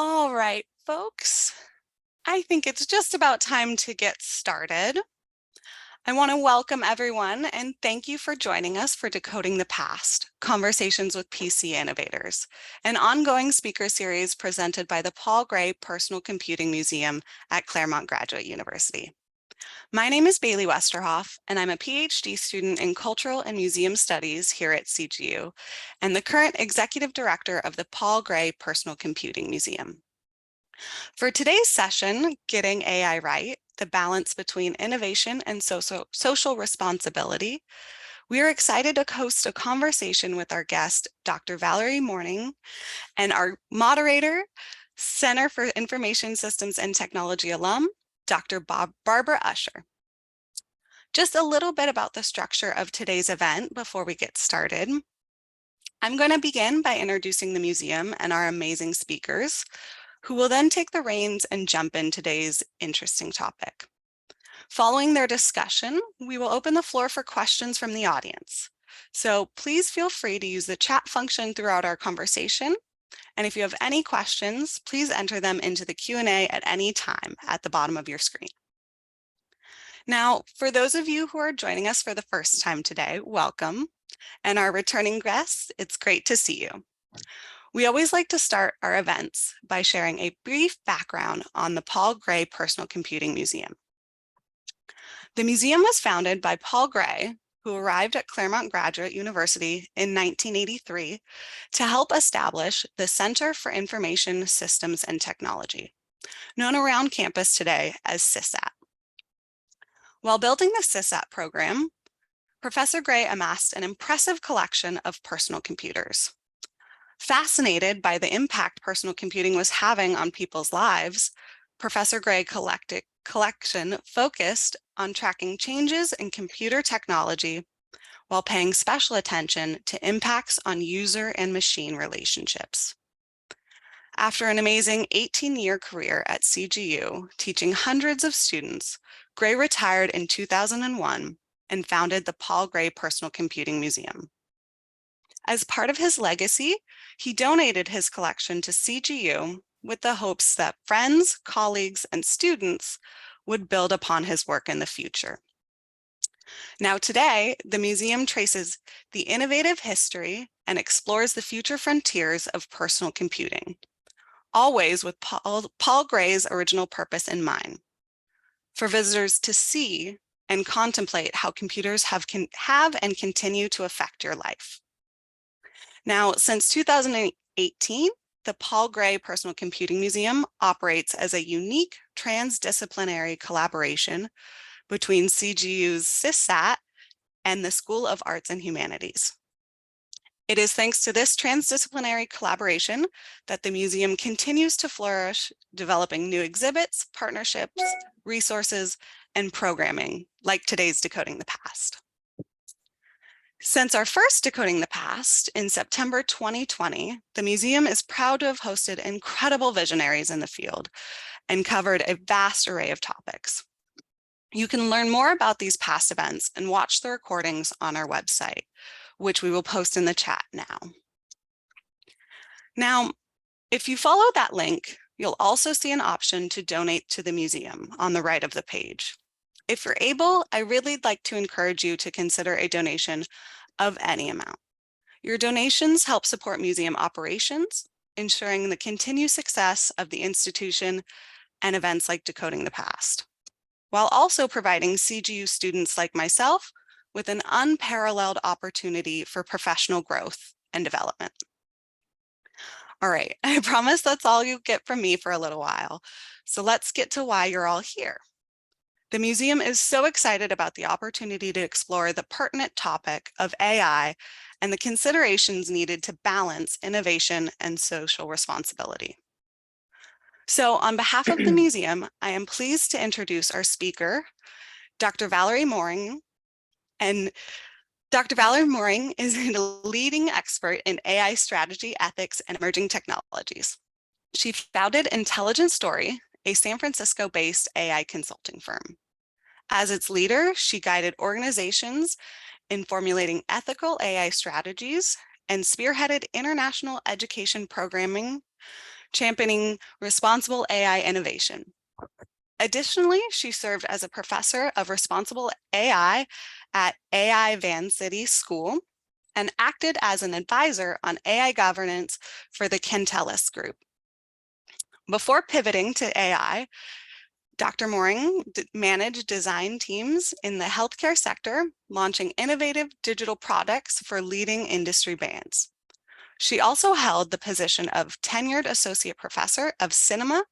All right, folks, I think it's just about time to get started. I want to welcome everyone and thank you for joining us for Decoding the Past, Conversations with PC Innovators, an ongoing speaker series presented by the Paul Gray Personal Computing Museum at Claremont Graduate University. My name is Bailey Westerhoff, and I'm a PhD student in Cultural and Museum Studies here at CGU, and the current Executive Director of the Paul Gray Personal Computing Museum. For today's session, Getting AI Right, the balance between innovation and social responsibility, we are excited to host a conversation with our guest, Dr. Valérie Morignat, and our moderator, Center for Information Systems and Technology alum, Dr. Barbara Usher. Just a little bit about the structure of today's event before we get started. I'm going to begin by introducing the museum and our amazing speakers, who will then take the reins and jump in today's interesting topic. Following their discussion, we will open the floor for questions from the audience. So please feel free to use the chat function throughout our conversation. And if you have any questions, please enter them into the Q&A at any time at the bottom of your screen. Now, for those of you who are joining us for the first time today, welcome. And our returning guests, it's great to see you. We always like to start our events by sharing a brief background on the Paul Gray Personal Computing Museum. The museum was founded by Paul Gray, who arrived at Claremont Graduate University in 1983 to help establish the Center for Information Systems and Technology, known around campus today as CISAT. While building the CISAT program, Professor Gray amassed an impressive collection of personal computers. Fascinated by the impact personal computing was having on people's lives, Professor Gray's collection focused on tracking changes in computer technology while paying special attention to impacts on user and machine relationships. After an amazing 18-year career at CGU, teaching hundreds of students, Gray retired in 2001 and founded the Paul Gray Personal Computing Museum. As part of his legacy, he donated his collection to CGU with the hopes that friends, colleagues, and students would build upon his work in the future. Now today, the museum traces the innovative history and explores the future frontiers of personal computing, always with Paul Gray's original purpose in mind, for visitors to see and contemplate how computers have and continue to affect your life. Now, since 2018, the Paul Gray Personal Computing Museum operates as a unique transdisciplinary collaboration between CGU's CISAT and the School of Arts and Humanities. It is thanks to this transdisciplinary collaboration that the museum continues to flourish, developing new exhibits, partnerships, resources, and programming, like today's Decoding the Past. Since our first Decoding the Past in September 2020, the museum is proud to have hosted incredible visionaries in the field and covered a vast array of topics. You can learn more about these past events and watch the recordings on our website, which we will post in the chat now. Now, if you follow that link, you'll also see an option to donate to the museum on the right of the page. If you're able, I really like to encourage you to consider a donation of any amount. Your donations help support museum operations, ensuring the continued success of the institution and events like Decoding the Past, while also providing CGU students like myself with an unparalleled opportunity for professional growth and development. All right, I promise that's all you get from me for a little while. So let's get to why you're all here. The museum is so excited about the opportunity to explore the pertinent topic of AI and the considerations needed to balance innovation and social responsibility. So on behalf of the museum, I am pleased to introduce our speaker, Dr. Valérie Morignat. And Dr. Valérie Morignat is a leading expert in AI strategy, ethics, and emerging technologies. She founded Intelligent Story, a San Francisco-based AI consulting firm. As its leader, she guided organizations in formulating ethical AI strategies and spearheaded international education programming championing responsible AI innovation. Additionally, she served as a professor of responsible AI at AI Van City School and acted as an advisor on AI governance for the Kentelis Group. Before pivoting to AI, Dr. Moring managed design teams in the healthcare sector, launching innovative digital products for leading industry brands. She also held the position of tenured associate professor of cinema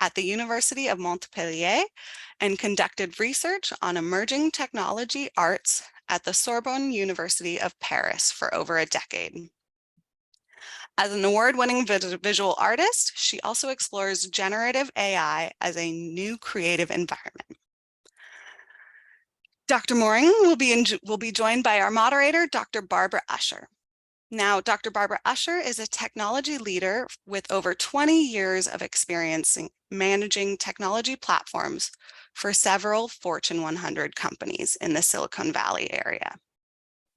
at the University of Montpellier and conducted research on emerging technology arts at the Sorbonne University of Paris for over a decade. As an award-winning visual artist, she also explores generative AI as a new creative environment. Dr. Moring will be joined by our moderator, Dr. Barbara Usher. Now, Dr. Barbara Usher is a technology leader with over 20 years of experience in managing technology platforms for several Fortune 100 companies in the Silicon Valley area.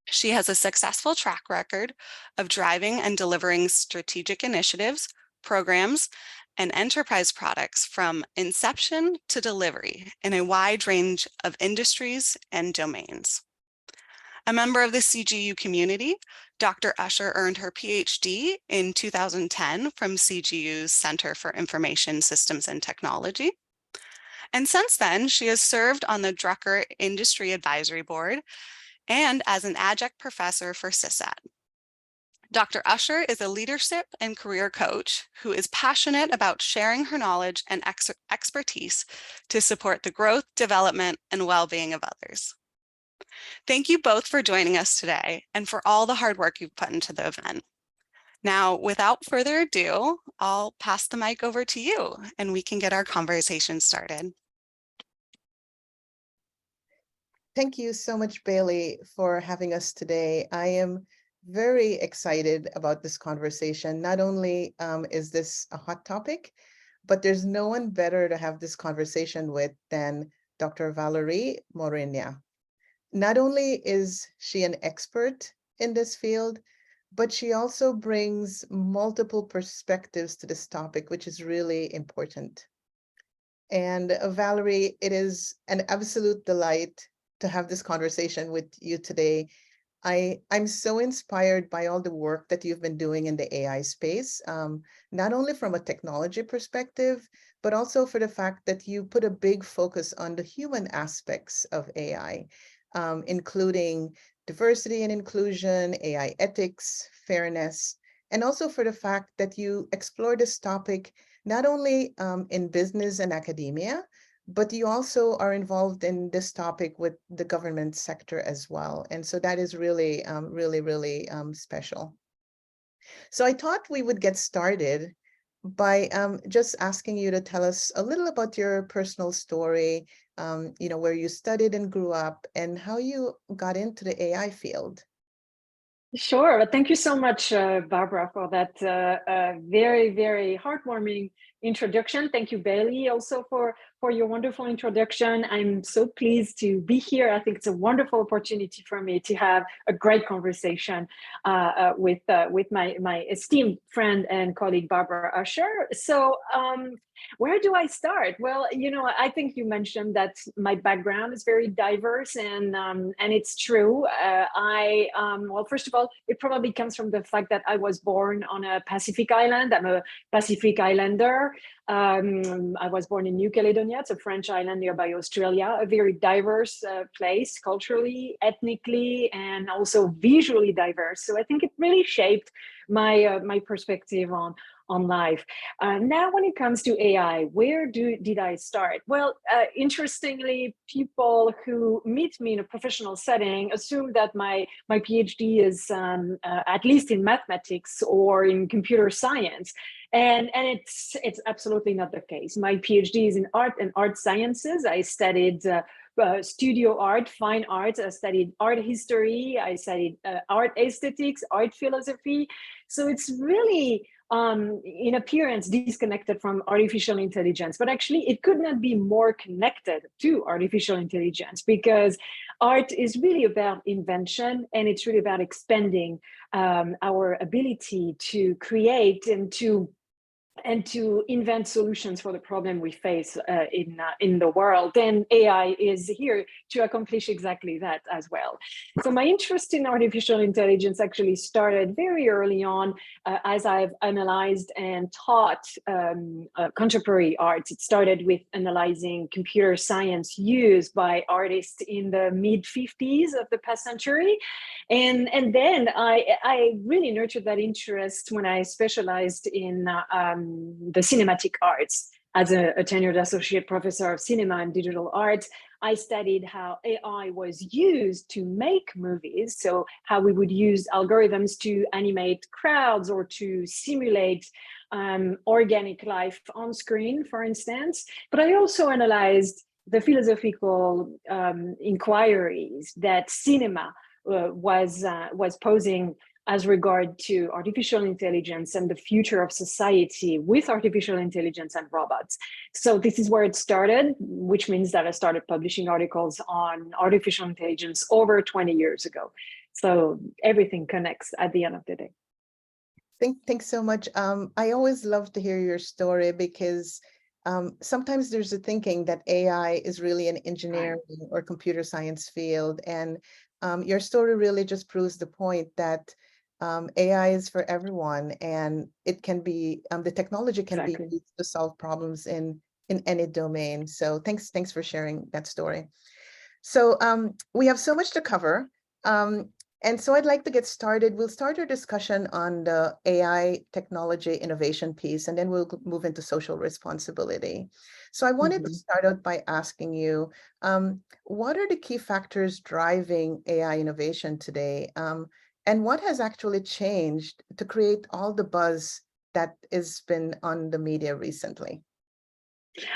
She has a successful track record of driving and delivering strategic initiatives, programs, and enterprise products from inception to delivery in a wide range of industries and domains. A member of the CGU community, Dr. Usher earned her PhD in 2010 from CGU's Center for Information Systems and Technology. And since then, she has served on the Drucker Industry Advisory Board and as an adjunct professor for CISAT. Dr. Usher is a leadership and career coach who is passionate about sharing her knowledge and expertise to support the growth, development, and well-being of others. Thank you both for joining us today and for all the hard work you've put into the event. Now, without further ado, I'll pass the mic over to you and we can get our conversation started. Thank you so much, Bailey, for having us today. I am very excited about this conversation. Not only is this a hot topic, but there's no one better to have this conversation with than Dr. Valérie Morignat. Not only is she an expert in this field, but she also brings multiple perspectives to this topic, which is really important. And Valérie, it is an absolute delight to have this conversation with you today. I'm so inspired by all the work that you've been doing in the AI space, not only from a technology perspective, but also for the fact that you put a big focus on the human aspects of AI, including diversity and inclusion, AI ethics, fairness, and also for the fact that you explore this topic not only in business and academia, but you also are involved in this topic with the government sector as well. And so that is really, really special. So I thought we would get started by just asking you to tell us a little about your personal story, where you studied and grew up and how you got into the AI field. Sure. Thank you so much, Barbara, for that very, very heartwarming introduction. Thank you, Bailey, also for your wonderful introduction. I'm so pleased to be here. I think it's a wonderful opportunity for me to have a great conversation with my esteemed friend and colleague, Barbara Usher. So where do I start? Well, I think you mentioned that my background is very diverse, and it's true. Well, first of all, it probably comes from the fact that I was born on a Pacific island. I'm a Pacific Islander. I was born in New Caledonia. It's a French island nearby Australia, a very diverse place, culturally, ethnically, and also visually diverse. So I think it really shaped my perspective on life. Now, when it comes to AI, where did I start? Well, interestingly, people who meet me in a professional setting assume that my PhD is at least in mathematics or in computer science. And it's absolutely not the case. My PhD is in art and art sciences. I studied studio art, fine art. I studied art history. I studied art aesthetics, art philosophy. So it's really, in appearance, disconnected from artificial intelligence. But actually, it could not be more connected to artificial intelligence, because art is really about invention, and it's really about expanding our ability to create and to and to invent solutions for the problem we face in the world. And AI is here to accomplish exactly that as well. So my interest in artificial intelligence actually started very early on as I've analyzed and taught contemporary arts. It started with analyzing computer science used by artists in the mid-50s of the past century. And then I really nurtured that interest when I specialized in the cinematic arts. As a tenured associate professor of cinema and digital arts, I studied how AI was used to make movies. So how we would use algorithms to animate crowds or to simulate organic life on screen, for instance. But I also analyzed the philosophical inquiries that cinema was posing as regard to artificial intelligence and the future of society with artificial intelligence and robots. So this is where it started, which means that I started publishing articles on artificial intelligence over 20 years ago. So everything connects at the end of the day. Thanks so much. I always love to hear your story because sometimes there's a thinking that AI is really an engineering or computer science field. And your story really just proves the point that AI is for everyone, and it can be the technology can be used to solve problems in any domain. So thanks for sharing that story. So we have so much to cover. And so I'd like to get started. We'll start our discussion on the AI technology innovation piece, and then we'll move into social responsibility. So I wanted to start out by asking you, what are the key factors driving AI innovation today? And what has actually changed to create all the buzz that has been on the media recently?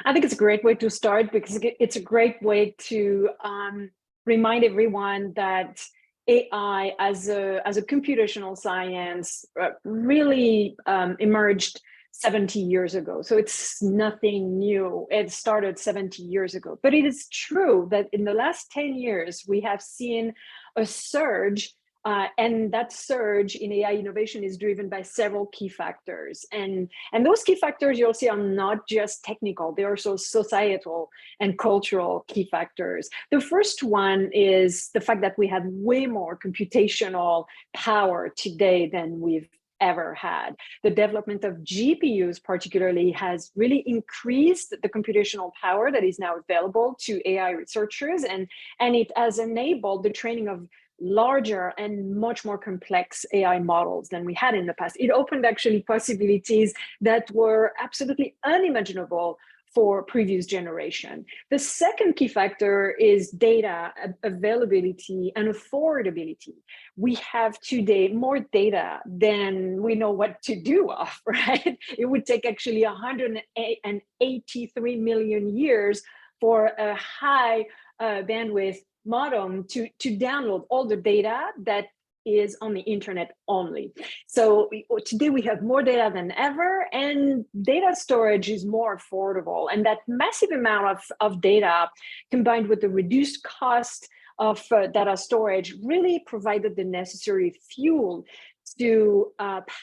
I think it's a great way to start because it's a great way to remind everyone that AI as a computational science really emerged 70 years ago. So it's nothing new. It started 70 years ago. But it is true that in the last 10 years, we have seen a surge. And that surge in AI innovation is driven by several key factors. And those key factors you'll see are not just technical, they're also societal and cultural key factors. The first one is the fact that we have way more computational power today than we've ever had. The development of GPUs particularly has really increased the computational power that is now available to AI researchers, and it has enabled the training of larger and much more complex AI models than we had in the past. It opened actually possibilities that were absolutely unimaginable for previous generation. The second key factor is data availability and affordability. We have today more data than we know what to do of, right? It would take actually 183 million years for a high bandwidth modem to download all the data that is on the internet only. So today we have more data than ever, and data storage is more affordable. And that massive amount of data combined with the reduced cost of data storage really provided the necessary fuel to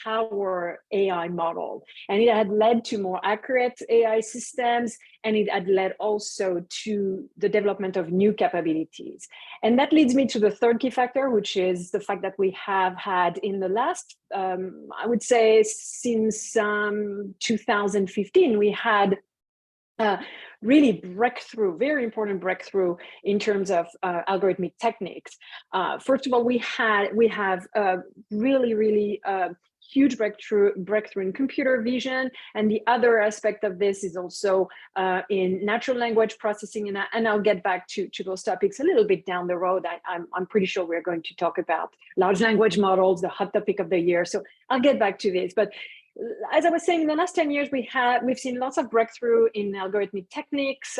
power AI model. And it had led to more accurate AI systems, and it had led also to the development of new capabilities. And that leads me to the third key factor, which is the fact that we have had in the last, I would say since 2015, we had really very important breakthrough in terms of algorithmic techniques. First of all, we have really huge breakthrough in computer vision, and the other aspect of this is also in natural language processing, and I'll get back to those topics a little bit down the road. I'm pretty sure we're going to talk about large language models, the hot topic of the year, so I'll get back to this. But as I was saying, in the last 10 years, we've seen lots of breakthrough in algorithmic techniques.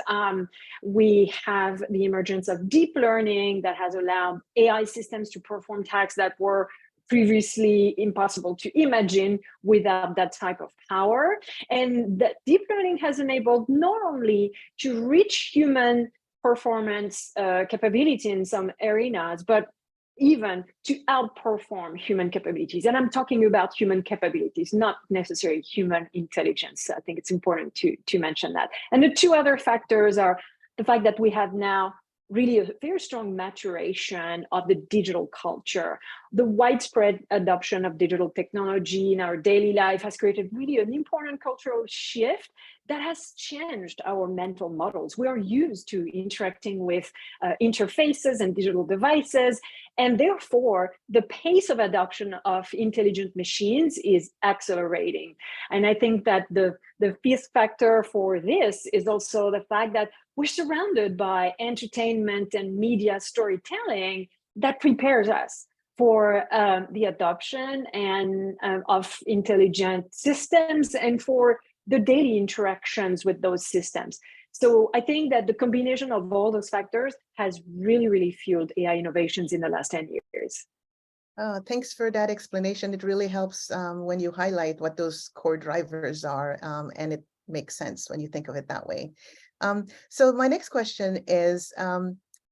We have the emergence of deep learning that has allowed AI systems to perform tasks that were previously impossible to imagine without that type of power. And that deep learning has enabled not only to reach human performance capability in some arenas, but even to outperform human capabilities. And I'm talking about human capabilities, not necessarily human intelligence. I think it's important to mention that. And the two other factors are the fact that we have now really a very strong maturation of the digital culture. The widespread adoption of digital technology in our daily life has created really an important cultural shift that has changed our mental models. We are used to interacting with interfaces and digital devices, and therefore the pace of adoption of intelligent machines is accelerating. And I think that the fifth factor for this is also the fact that we're surrounded by entertainment and media storytelling that prepares us for the adoption and of intelligent systems and for the daily interactions with those systems. So I think that the combination of all those factors has really, really fueled AI innovations in the last 10 years. Thanks for that explanation. It really helps when you highlight what those core drivers are, and it makes sense when you think of it that way. So my next question is,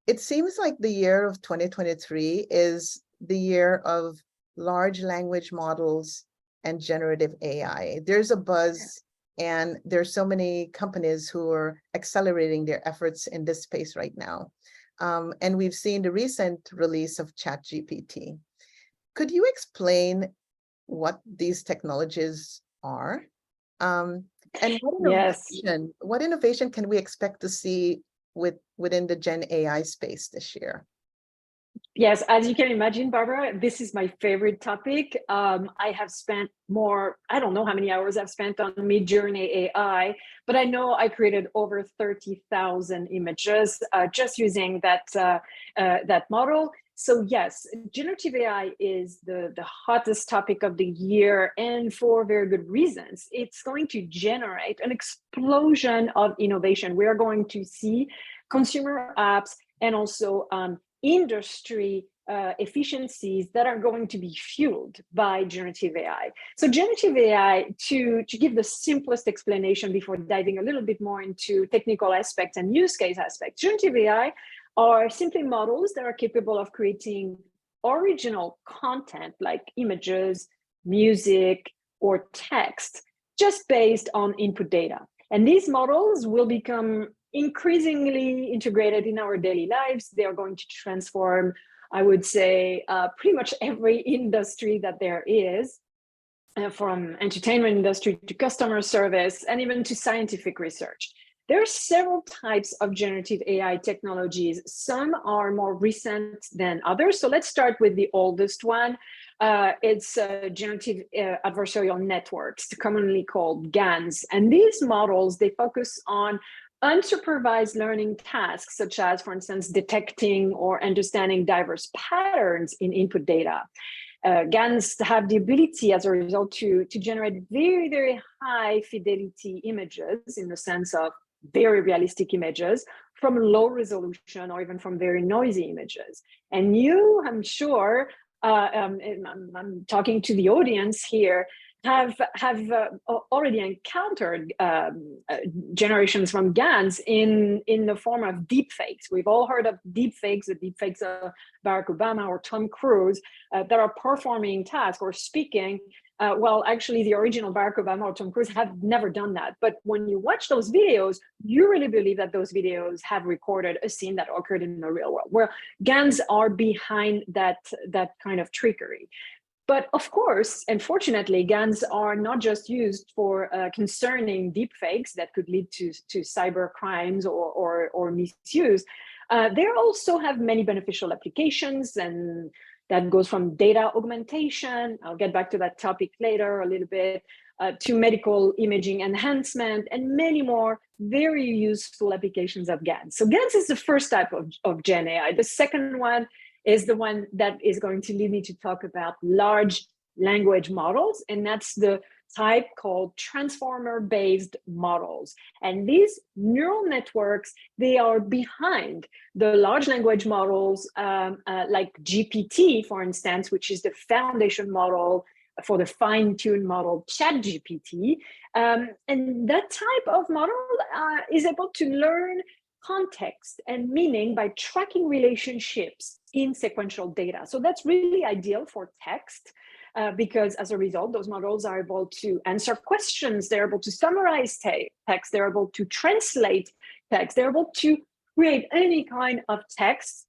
it seems like the year of 2023 is the year of large language models and generative AI. There's a buzz, and there's so many companies who are accelerating their efforts in this space right now. And we've seen the recent release of ChatGPT. Could you explain what these technologies are? And what innovation can we expect to see within the Gen AI space this year? Yes, as you can imagine, Barbara, this is my favorite topic. I have spent I don't know how many hours I've spent on Midjourney AI, but I know I created over 30,000 images just using that model. So yes, generative AI is the hottest topic of the year, and for very good reasons. It's going to generate an explosion of innovation. We are going to see consumer apps and also industry efficiencies that are going to be fueled by generative AI. So generative AI, to give the simplest explanation before diving a little bit more into technical aspects and use case aspects, generative AI are simply models that are capable of creating original content like images, music, or text, just based on input data. And these models will become increasingly integrated in our daily lives. They are going to transform, I would say, pretty much every industry that there is, from entertainment industry to customer service and even to scientific research. There are several types of generative AI technologies. Some are more recent than others. So let's start with the oldest one. It's generative adversarial networks, commonly called GANs. And these models, they focus on unsupervised learning tasks, such as, for instance, detecting or understanding diverse patterns in input data. GANs have the ability, as a result, to generate very, very high fidelity images, in the sense of very realistic images, from low resolution or even from very noisy images. And you, I'm sure, I'm talking to the audience here, have already encountered generations from GANs in the form of deepfakes. We've all heard of deepfakes, the deepfakes of Barack Obama or Tom Cruise that are performing tasks or speaking. Well, actually, the original Barack Obama or Tom Cruise have never done that. But when you watch those videos, you really believe that those videos have recorded a scene that occurred in the real world, where GANs are behind that kind of trickery. But of course, unfortunately, GANs are not just used for concerning deepfakes that could lead to cyber crimes or misuse. They also have many beneficial applications, and that goes from data augmentation, I'll get back to that topic later a little bit, to medical imaging enhancement, and many more very useful applications of GANs. So GANs is the first type of Gen AI. The second one is the one that is going to lead me to talk about large language models, and that's the type called transformer-based models. And these neural networks, they are behind the large language models like GPT, for instance, which is the foundation model for the fine-tuned model ChatGPT. And that type of model is able to learn context and meaning by tracking relationships in sequential data. So that's really ideal for text because as a result, those models are able to answer questions, they're able to summarize text, they're able to translate text, they're able to create any kind of text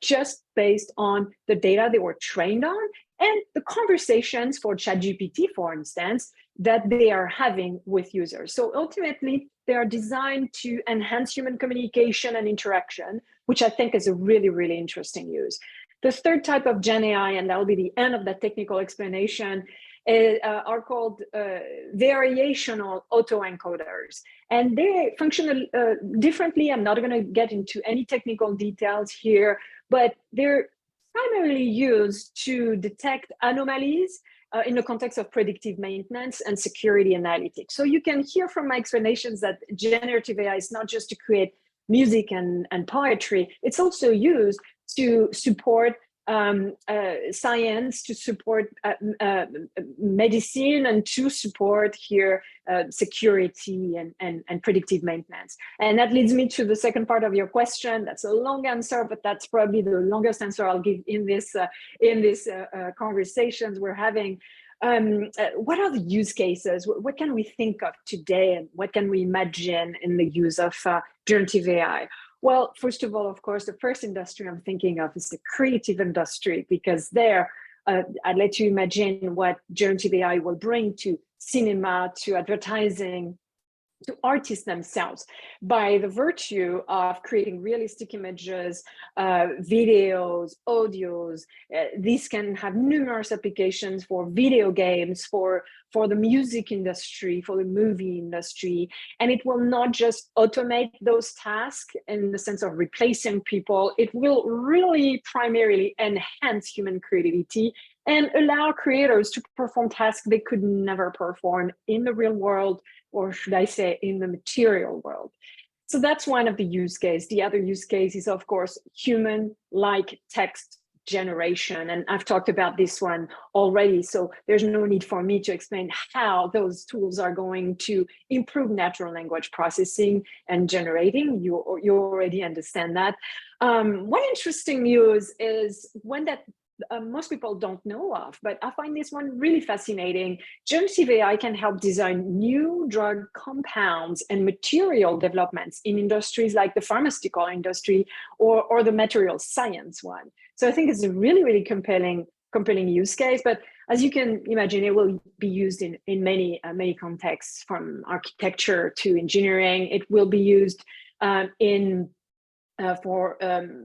just based on the data they were trained on and the conversations for ChatGPT, for instance, that they are having with users. So ultimately, they are designed to enhance human communication and interaction, which I think is a really, really interesting use. The third type of Gen AI, and that'll be the end of that technical explanation, are called variational autoencoders. And they function differently. I'm not going to get into any technical details here, but they're primarily used to detect anomalies in the context of predictive maintenance and security analytics. So you can hear from my explanations that generative AI is not just to create music and poetry, it's also used to support science, to support medicine, and to support here security and predictive maintenance. And that leads me to the second part of your question. That's a long answer, but that's probably the longest answer I'll give in this conversations we're having. What are the use cases? What can we think of today, and what can we imagine in the use of generative AI? Well, first of all, of course, the first industry I'm thinking of is the creative industry, because there, I'd let you imagine what generative AI will bring to cinema, to advertising, to artists themselves by the virtue of creating realistic images, videos, audios. These can have numerous applications for video games, for the music industry, for the movie industry. And it will not just automate those tasks in the sense of replacing people. It will really primarily enhance human creativity and allow creators to perform tasks they could never perform in the real world, or should I say, in the material world. So that's one of the use cases. The other use case is, of course, human-like text generation. And I've talked about this one already, so there's no need for me to explain how those tools are going to improve natural language processing and generating. You already understand that. One interesting news is one that most people don't know of, but I find this one really fascinating. Generative AI can help design new drug compounds and material developments in industries like the pharmaceutical industry or the material science one. So I think it's a really, really compelling use case. But as you can imagine, it will be used in many contexts, from architecture to engineering. It will be used for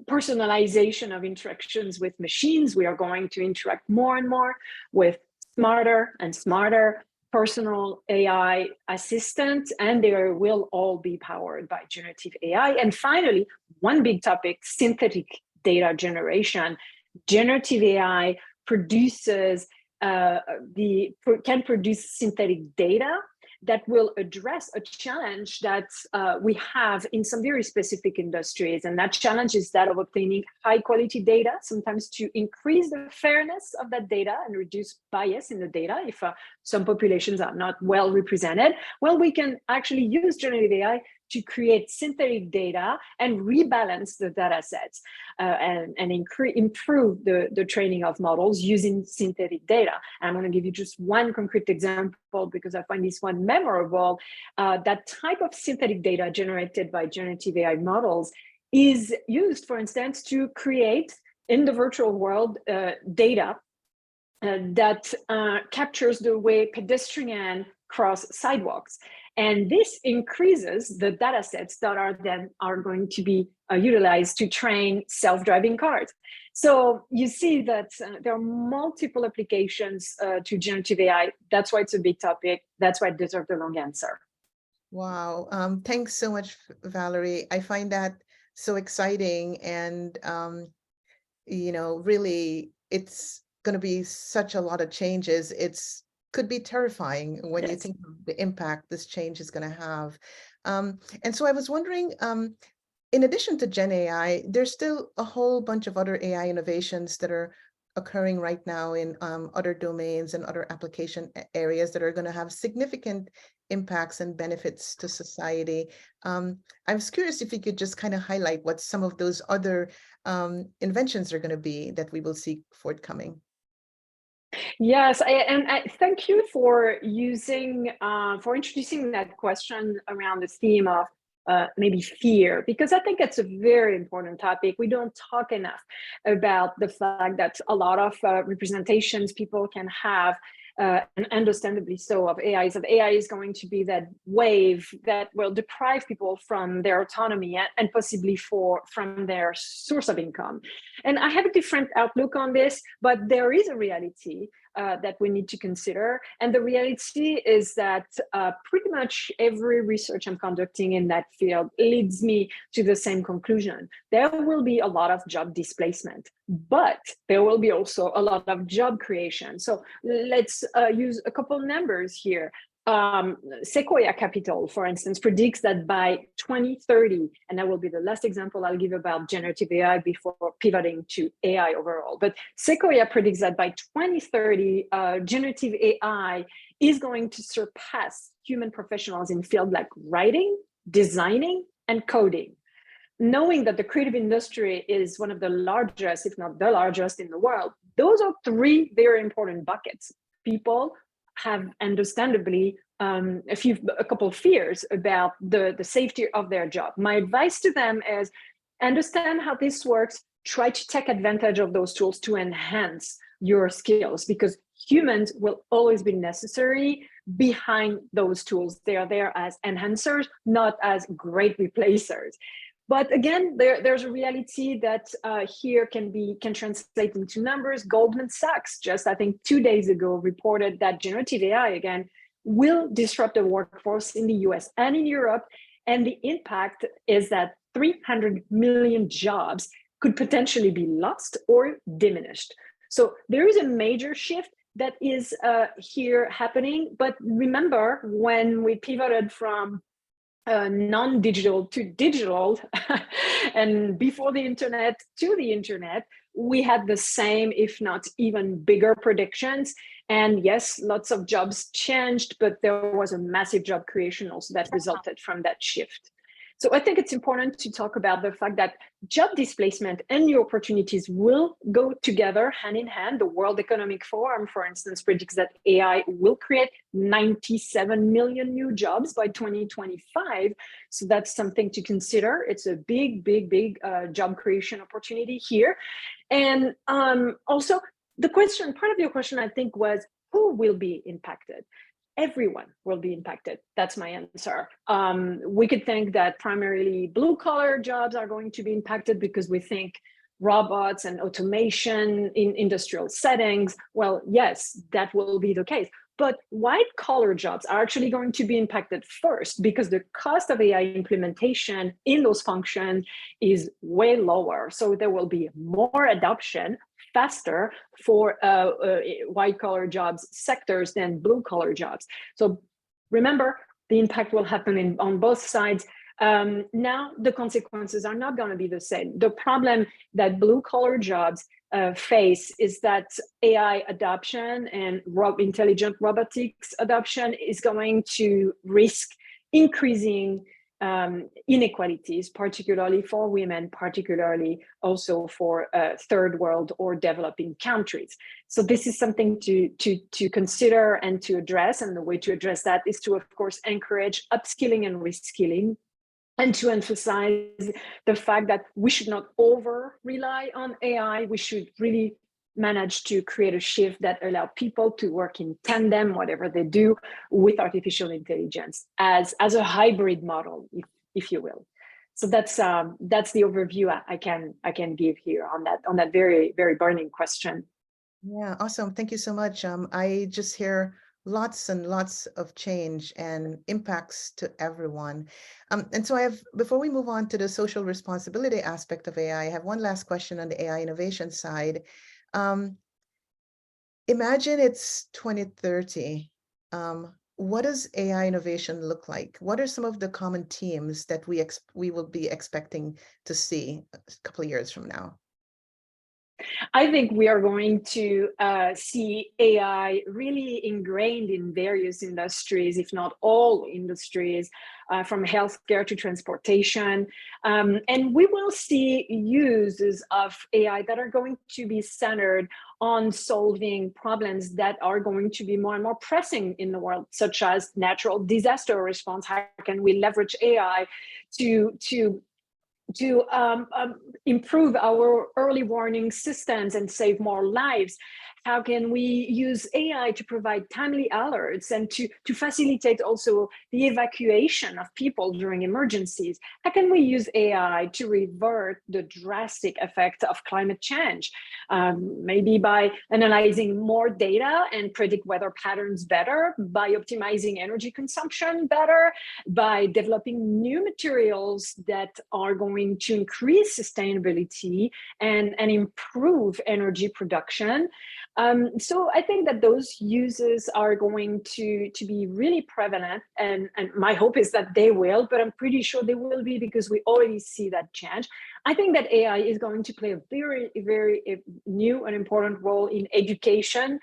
personalization of interactions with machines. We are going to interact more and more with smarter and smarter personal AI assistants, and they will all be powered by generative AI. And finally, one big topic, synthetic data generation. Generative AI can produce synthetic data that will address a challenge that we have in some very specific industries. And that challenge is that of obtaining high quality data, sometimes to increase the fairness of that data and reduce bias in the data if some populations are not well represented. Well, we can actually use generative AI to create synthetic data and rebalance the data sets and improve the training of models using synthetic data. And I'm going to give you just one concrete example because I find this one memorable. That type of synthetic data generated by generative AI models is used, for instance, to create in the virtual world data that captures the way pedestrians cross sidewalks. And this increases the data sets that are going to be utilized to train self-driving cars. So you see that there are multiple applications to generative AI. That's why it's a big topic. That's why it deserves a long answer. Wow. Thanks so much, Valerie. I find that so exciting. And, really, it's going to be such a lot of changes. Could be terrifying when you think of the impact this change is going to have. And so I was wondering, in addition to Gen AI, there's still a whole bunch of other AI innovations that are occurring right now in other domains and other application areas that are going to have significant impacts and benefits to society. I was curious if you could just kind of highlight what some of those other inventions are going to be that we will see forthcoming. Yes, and I thank you for introducing that question around the theme of maybe fear, because I think it's a very important topic. We don't talk enough about the fact that a lot of representations people can have, and understandably so, of AI, is that AI is going to be that wave that will deprive people from their autonomy and possibly from their source of income. And I have a different outlook on this, but there is a reality that we need to consider. And the reality is that pretty much every research I'm conducting in that field leads me to the same conclusion. There will be a lot of job displacement, but there will be also a lot of job creation. So let's use a couple numbers here. Sequoia Capital, for instance, predicts that by 2030, and that will be the last example I'll give about generative AI before pivoting to AI overall, but Sequoia predicts that by 2030, generative AI is going to surpass human professionals in fields like writing, designing, and coding. Knowing that the creative industry is one of the largest, if not the largest in the world, those are three very important buckets. People have understandably a couple of fears about the safety of their job. My advice to them is understand how this works, try to take advantage of those tools to enhance your skills, because humans will always be necessary behind those tools. They are there as enhancers, not as great replacers. But again, there's a reality that here can translate into numbers. Goldman Sachs just, I think, 2 days ago reported that generative AI, again, will disrupt the workforce in the US and in Europe. And the impact is that 300 million jobs could potentially be lost or diminished. So there is a major shift that is here happening. But remember, when we pivoted from non-digital to digital and before the internet to the internet, we had the same, if not even bigger predictions. And yes, lots of jobs changed, but there was a massive job creation also that resulted from that shift. So I think it's important to talk about the fact that job displacement and new opportunities will go together hand in hand. The World Economic Forum, for instance, predicts that AI will create 97 million new jobs by 2025. So that's something to consider. It's a big job creation opportunity here. And also part of your question, I think, was who will be impacted? Everyone will be impacted. That's my answer. We could think that primarily blue-collar jobs are going to be impacted because we think robots and automation in industrial settings. Well, yes, that will be the case. But white-collar jobs are actually going to be impacted first because the cost of AI implementation in those functions is way lower. So there will be more adoption faster for white-collar jobs sectors than blue-collar jobs. So remember, the impact will happen on both sides. Now, the consequences are not going to be the same. The problem that blue-collar jobs face is that AI adoption and intelligent robotics adoption is going to risk increasing inequalities, particularly for women, particularly also for third world or developing countries. So this is something to consider and to address. And the way to address that is to, of course, encourage upskilling and reskilling, and to emphasize the fact that we should not over-rely on AI. We should really manage to create a shift that allow people to work in tandem, whatever they do, with artificial intelligence as a hybrid model, if you will. So that's the overview I can give here on that very, very burning question. Yeah, awesome. Thank you so much. I just hear lots and lots of change and impacts to everyone. And so before we move on to the social responsibility aspect of AI, I have one last question on the AI innovation side. Imagine it's 2030. What does AI innovation look like? What are some of the common themes that we will be expecting to see a couple of years from now? I think we are going to see AI really ingrained in various industries, if not all industries, from healthcare to transportation. And we will see uses of AI that are going to be centered on solving problems that are going to be more and more pressing in the world, such as natural disaster response. How can we leverage AI to improve our early warning systems and save more lives? How can we use AI to provide timely alerts and to facilitate also the evacuation of people during emergencies? How can we use AI to revert the drastic effect of climate change? Maybe by analyzing more data and predict weather patterns better, by optimizing energy consumption better, by developing new materials that are going to increase sustainability and improve energy production. So I think that those uses are going to be really prevalent, and my hope is that they will, but I'm pretty sure they will be because we already see that change. I think that AI is going to play a very, very new and important role in education.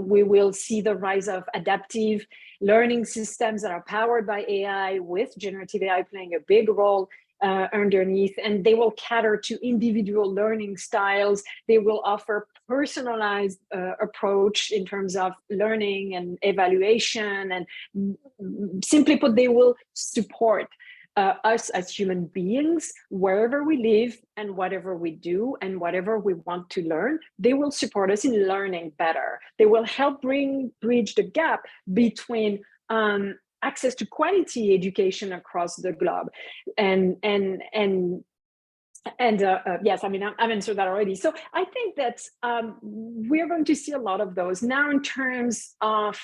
We will see the rise of adaptive learning systems that are powered by AI, with generative AI playing a big role underneath, and they will cater to individual learning styles. They will offer personalized approach in terms of learning and evaluation, and simply put, they will support us as human beings wherever we live and whatever we do and whatever we want to learn. They will support us in learning better. They will help bridge the gap between access to quality education across the globe. And yes, I mean, I've answered that already. So I think that we're going to see a lot of those. Now, in terms of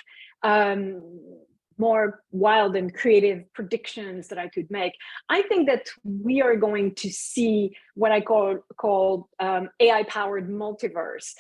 more wild and creative predictions that I could make, I think that we are going to see what I call AI-powered multiverse.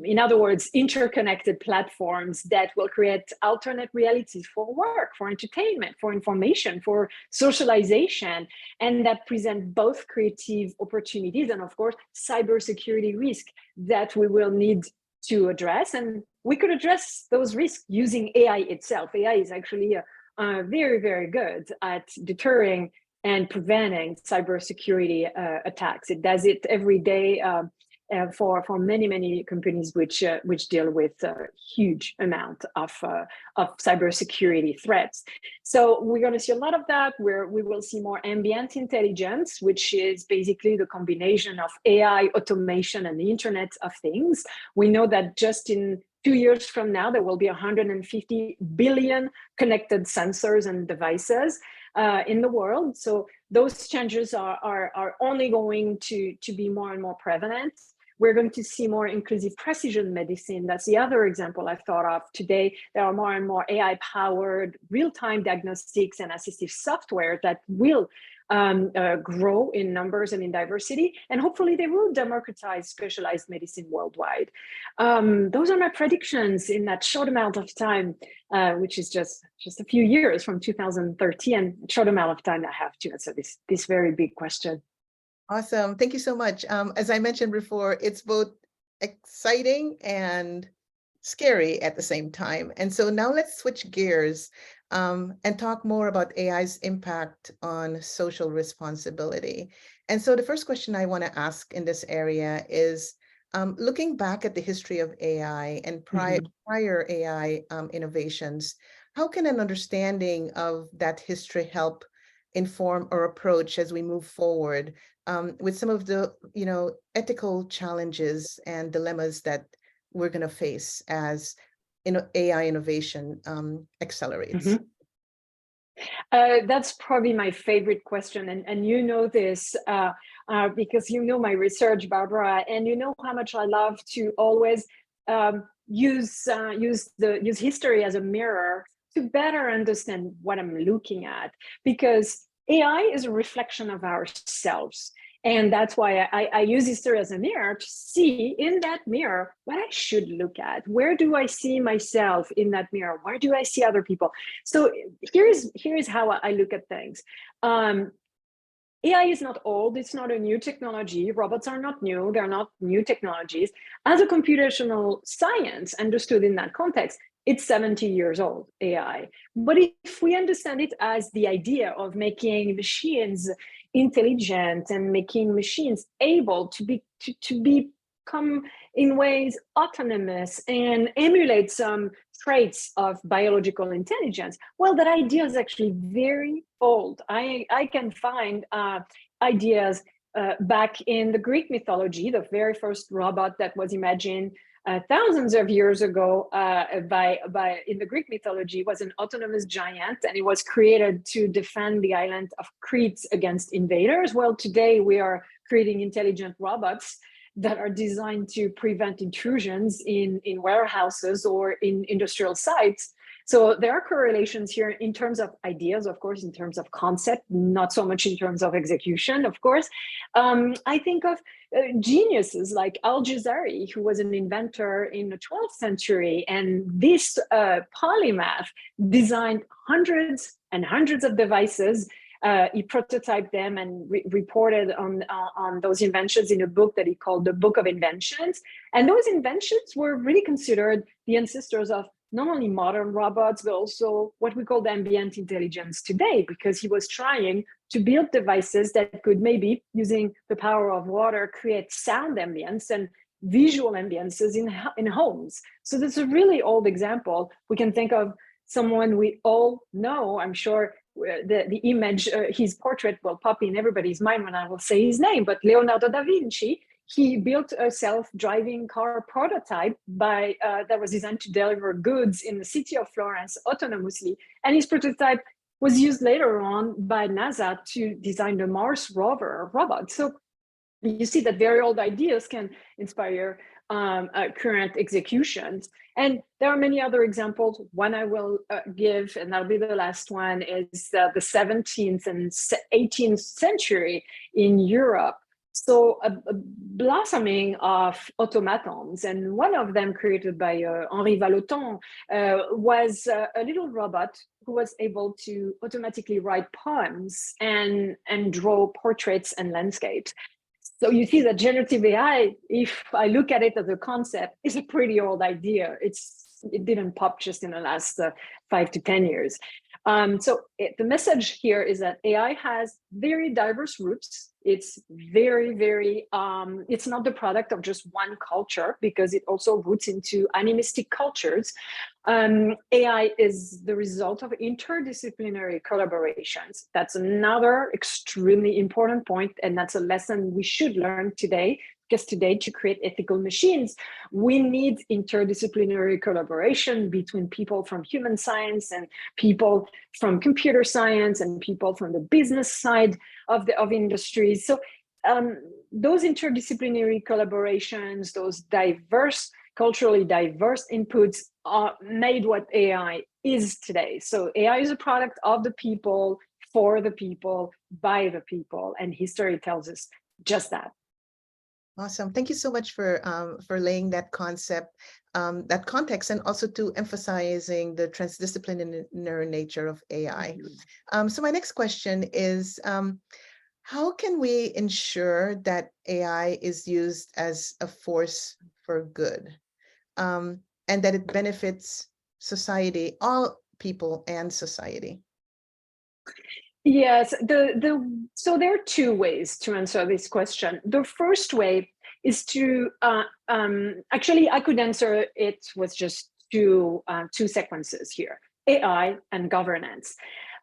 In other words, interconnected platforms that will create alternate realities for work, for entertainment, for information, for socialization, and that present both creative opportunities and, of course, cybersecurity risk that we will need to address. And we could address those risks using AI itself. AI is actually very, very good at deterring and preventing cybersecurity attacks. It does it every day for many, many companies which deal with a huge amount of cybersecurity threats. So we're going to see a lot of that, where we will see more ambient intelligence, which is basically the combination of AI, automation, and the Internet of Things. We know that just in 2 years from now, there will be 150 billion connected sensors and devices in the world. So those changes are only going to be more and more prevalent. We're going to see more inclusive precision medicine. That's the other example I've thought of today. There are more and more AI-powered real-time diagnostics and assistive software that will grow in numbers and in diversity, and hopefully they will democratize specialized medicine worldwide. Those are my predictions in that short amount of time, which is just a few years from 2030, and short amount of time I have to answer this very big question. Awesome. Thank you so much. As I mentioned before, it's both exciting and scary at the same time. And so now let's switch gears and talk more about AI's impact on social responsibility. And so the first question I want to ask in this area is, looking back at the history of AI and prior AI innovations, how can an understanding of that history help inform our approach as we move forward with some of the, ethical challenges and dilemmas that we're going to face as AI innovation accelerates? That's probably my favorite question, and you know this because you know my research, Barbara, and you know how much I love to always use history as a mirror to better understand what I'm looking at, because AI is a reflection of ourselves. And that's why I use history as a mirror to see in that mirror what I should look at. Where do I see myself in that mirror? Where do I see other people? So here is how I look at things. AI is not old, it's not a new technology. Robots are not new, they're not new technologies. As a computational science understood in that context, it's 70 years old, AI. But if we understand it as the idea of making machines intelligent and making machines able to become in ways autonomous and emulate some traits of biological intelligence, well, that idea is actually very old. I can find ideas back in the Greek mythology. The very first robot that was imagined thousands of years ago in the Greek mythology was an autonomous giant, and it was created to defend the island of Crete against invaders. Well, today we are creating intelligent robots that are designed to prevent intrusions in warehouses or in industrial sites. So there are correlations here in terms of ideas, of course, in terms of concept, not so much in terms of execution, of course. I think of geniuses like Al-Jazari, who was an inventor in the 12th century, and this polymath designed hundreds and hundreds of devices. He prototyped them and reported on those inventions in a book that he called the Book of Inventions. And those inventions were really considered the ancestors of not only modern robots, but also what we call ambient intelligence today, because he was trying to build devices that could maybe, using the power of water, create sound ambience and visual ambiences in homes. So that's a really old example. We can think of someone we all know, I'm sure, the image, his portrait will pop in everybody's mind when I will say his name, but Leonardo da Vinci, he built a self-driving car prototype that was designed to deliver goods in the city of Florence autonomously. And his prototype was used later on by NASA to design the Mars rover robot. So you see that very old ideas can inspire current executions. And there are many other examples. One I will give, and that'll be the last one, is the 17th and 18th century in Europe. So a blossoming of automatons, and one of them created by Henri Vallotton was a little robot who was able to automatically write poems and draw portraits and landscapes. So you see that generative AI, if I look at it as a concept, is a pretty old idea. It didn't pop just in the last 5 to 10 years. The message here is that AI has very diverse roots. It's very, very, it's not the product of just one culture, because it also roots into animistic cultures. AI is the result of interdisciplinary collaborations. That's another extremely important point, and that's a lesson we should learn today, because today, to create ethical machines, we need interdisciplinary collaboration between people from human science and people from computer science and people from the business side of industries. So those interdisciplinary collaborations, those culturally diverse inputs made what AI is today. So AI is a product of the people, for the people, by the people, and history tells us just that. Awesome. Thank you so much for laying that concept, that context, and also to emphasizing the transdisciplinary nature of AI. So my next question is, how can we ensure that AI is used as a force for good, and that it benefits society, all people and society? Yes, so there are two ways to answer this question. The first way is to actually, I could answer it with just two sequences here: AI and governance.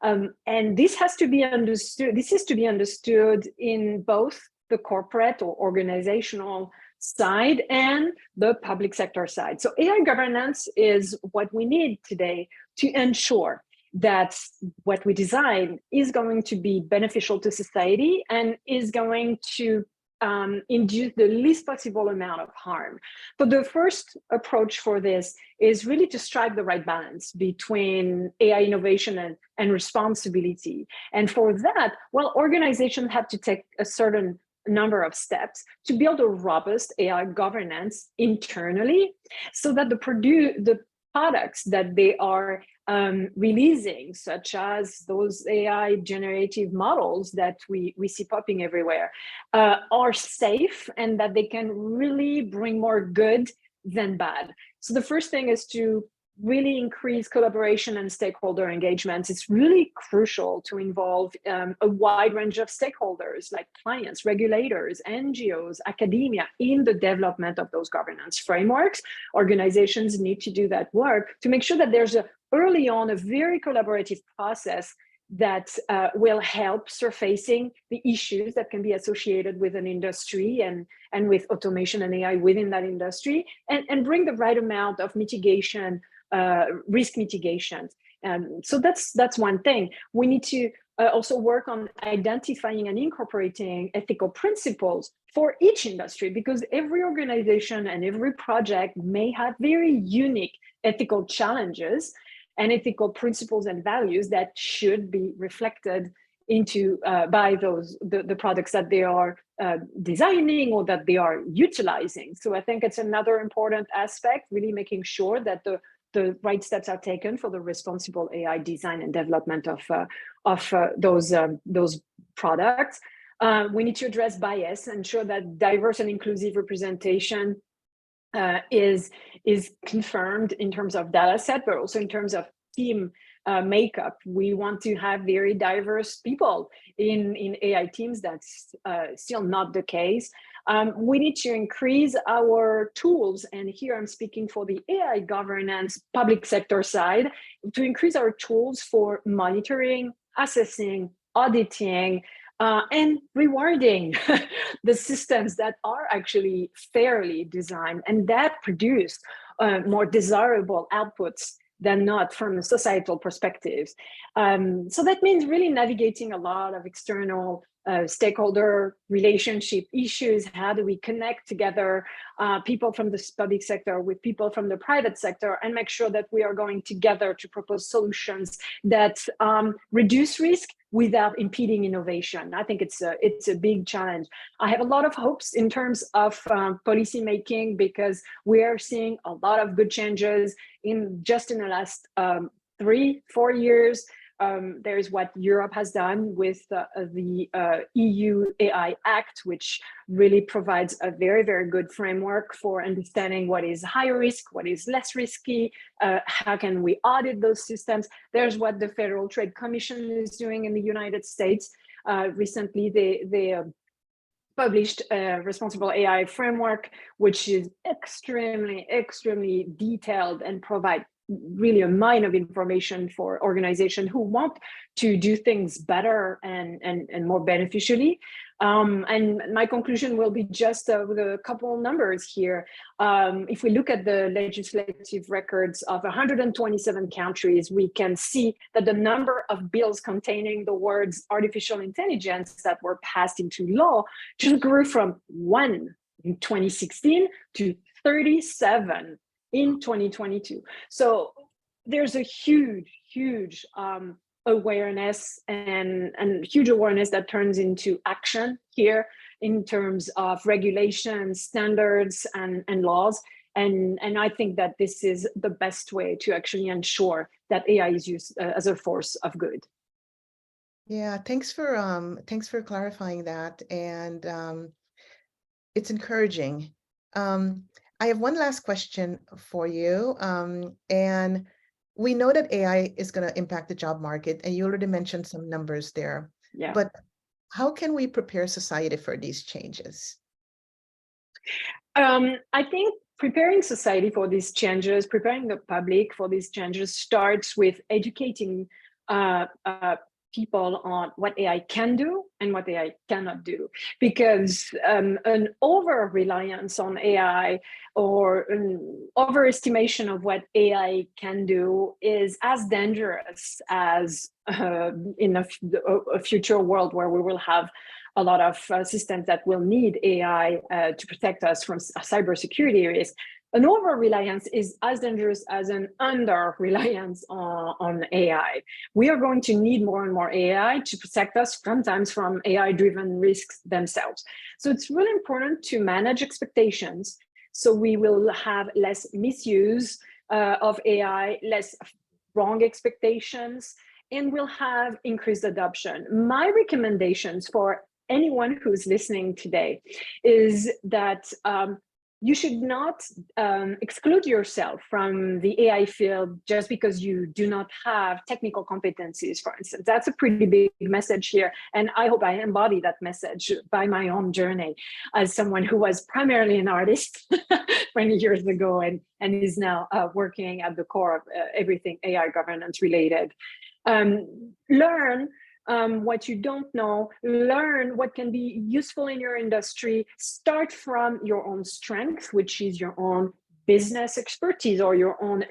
And this has to be understood. This is to be understood in both the corporate or organizational side and the public sector side. So AI governance is what we need today to ensure that what we design is going to be beneficial to society and is going to induce the least possible amount of harm. So the first approach for this is really to strike the right balance between AI innovation and responsibility. And for that, well, organizations have to take a certain number of steps to build a robust AI governance internally, so that the products that they are releasing, such as those AI generative models that we see popping everywhere, are safe and that they can really bring more good than bad. So the first thing is to really increase collaboration and stakeholder engagement. It's really crucial to involve a wide range of stakeholders like clients, regulators, NGOs, academia in the development of those governance frameworks. Organizations need to do that work to make sure that there's early on a very collaborative process that will help surfacing the issues that can be associated with an industry and with automation and AI within that industry, and bring the right amount of mitigation, risk mitigation. So that's one thing. We need to also work on identifying and incorporating ethical principles for each industry, because every organization and every project may have very unique ethical challenges and ethical principles and values that should be reflected into by the products that they are designing or that they are utilizing. So I think it's another important aspect, really making sure that the right steps are taken for the responsible AI design and development of those products. We need to address bias, ensure that diverse and inclusive representation is confirmed in terms of data set, but also in terms of team makeup. We want to have very diverse people in AI teams. That's still not the case. We need to increase our tools, and here I'm speaking for the AI governance public sector side, to increase our tools for monitoring, assessing, auditing, and rewarding the systems that are actually fairly designed and that produce more desirable outputs than not from a societal perspectives. So that means really navigating a lot of external stakeholder relationship issues. How do we connect together people from the public sector with people from the private sector and make sure that we are going together to propose solutions that reduce risk without impeding innovation? I think it's a big challenge. I have a lot of hopes in terms of policy making, because we are seeing a lot of good changes in the last 3-4 years. There's what Europe has done with the EU AI Act, which really provides a very, very good framework for understanding what is high risk, what is less risky, how can we audit those systems. There's what the Federal Trade Commission is doing in the United States. Recently, they published a responsible AI framework, which is extremely, extremely detailed and provide really a mine of information for organizations who want to do things better and more beneficially. And my conclusion will be just with a couple of numbers here. If we look at the legislative records of 127 countries, we can see that the number of bills containing the words artificial intelligence that were passed into law just grew from 1 in 2016 to 37 in 2022. So there's a huge awareness and huge awareness that turns into action here in terms of regulations, standards, and laws. And I think that this is the best way to actually ensure that AI is used as a force of good. Yeah, thanks for clarifying that, and it's encouraging. I have one last question for you, and we know that AI is going to impact the job market, and you already mentioned some numbers there. Yeah. But how can we prepare society for these changes? I think preparing society for these changes, preparing the public for these changes, starts with educating people on what AI can do and what AI cannot do. Because an over-reliance on AI or an overestimation of what AI can do is as dangerous as in a future world where we will have a lot of systems that will need AI to protect us from cybersecurity risk. An over-reliance is as dangerous as an under-reliance on AI. We are going to need more and more AI to protect us sometimes from AI-driven risks themselves. So it's really important to manage expectations so we will have less misuse, of AI, less wrong expectations, and we'll have increased adoption. My recommendations for anyone who's listening today is that you should not exclude yourself from the AI field just because you do not have technical competencies, for instance. That's a pretty big message here. And I hope I embody that message by my own journey as someone who was primarily an artist 20 years ago and is now working at the core of everything AI governance related. Learn what you don't know, learn what can be useful in your industry, start from your own strength, which is your own business expertise or your own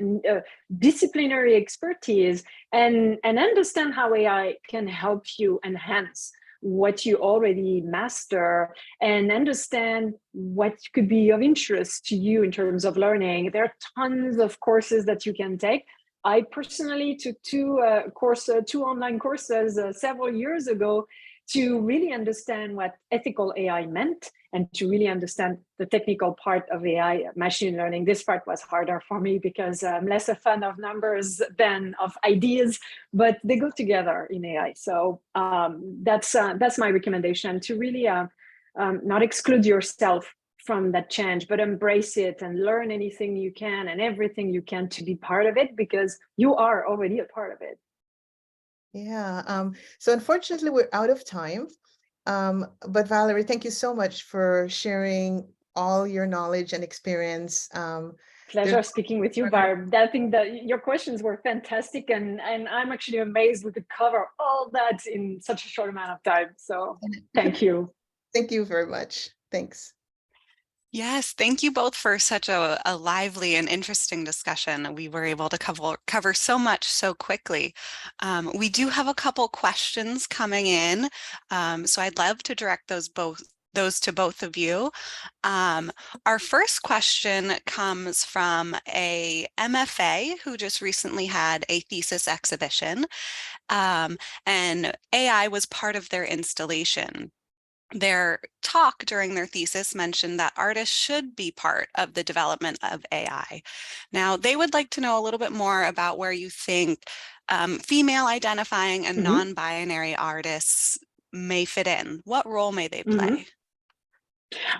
disciplinary expertise, and understand how AI can help you enhance what you already master and understand what could be of interest to you in terms of learning. There are tons of courses that you can take. I personally took two online courses several years ago to really understand what ethical AI meant and to really understand the technical part of AI, machine learning. This part was harder for me because I'm less a fan of numbers than of ideas, but they go together in AI. So that's my recommendation, to really not exclude yourself from that change, but embrace it and learn anything you can and everything you can to be part of it, because you are already a part of it. Yeah. So unfortunately, we're out of time. But Valérie, thank you so much for sharing all your knowledge and experience. Pleasure speaking with you, Barb. I think that your questions were fantastic, and I'm actually amazed we could cover all that in such a short amount of time. So thank you. Thank you very much. Thanks. Yes, thank you both for such a lively and interesting discussion. We were able to cover so much so quickly. We do have a couple questions coming in, so I'd love to direct those to both of you. Our first question comes from a MFA who just recently had a thesis exhibition, and AI was part of their installation. Their talk during their thesis mentioned that artists should be part of the development of AI. Now, they would like to know a little bit more about where you think female identifying and non-binary artists may fit in. What role may they play?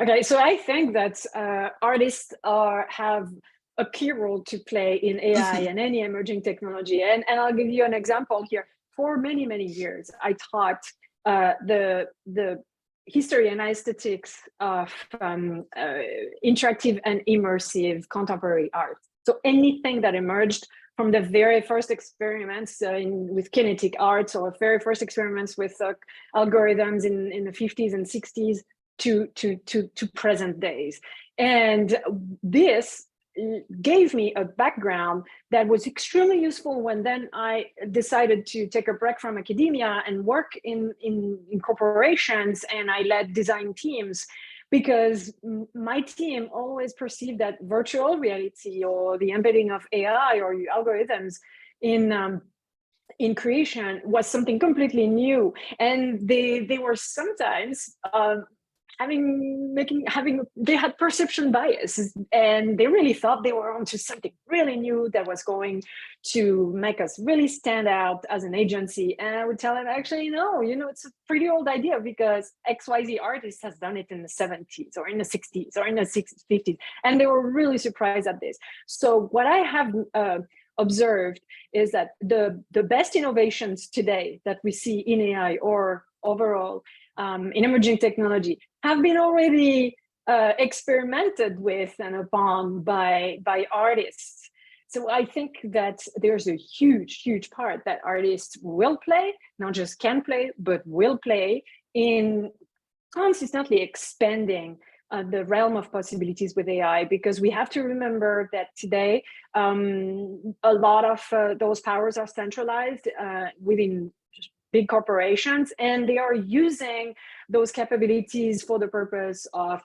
Okay, so I think that artists have a key role to play in AI and any emerging technology. And I'll give you an example here. For many, many years, I taught the history and aesthetics of interactive and immersive contemporary art. So anything that emerged from the very first experiments with kinetic arts, or very first experiments with algorithms in the 50s and 60s to present days. And this gave me a background that was extremely useful when then I decided to take a break from academia and work in corporations, and I led design teams, because my team always perceived that virtual reality or the embedding of AI or algorithms in creation was something completely new. And they were sometimes they had perception bias, and they really thought they were onto something really new that was going to make us really stand out as an agency. And I would tell them, actually, no, it's a pretty old idea, because XYZ artist has done it in the 70s or in the 60s or in the 50s. And they were really surprised at this. So what I have observed is that the best innovations today that we see in AI or overall in emerging technology have been already experimented with and upon by artists. So I think that there's a huge, huge part that artists will play, not just can play, but will play in consistently expanding the realm of possibilities with AI, because we have to remember that today a lot of those powers are centralized within big corporations, and they are using those capabilities for the purpose of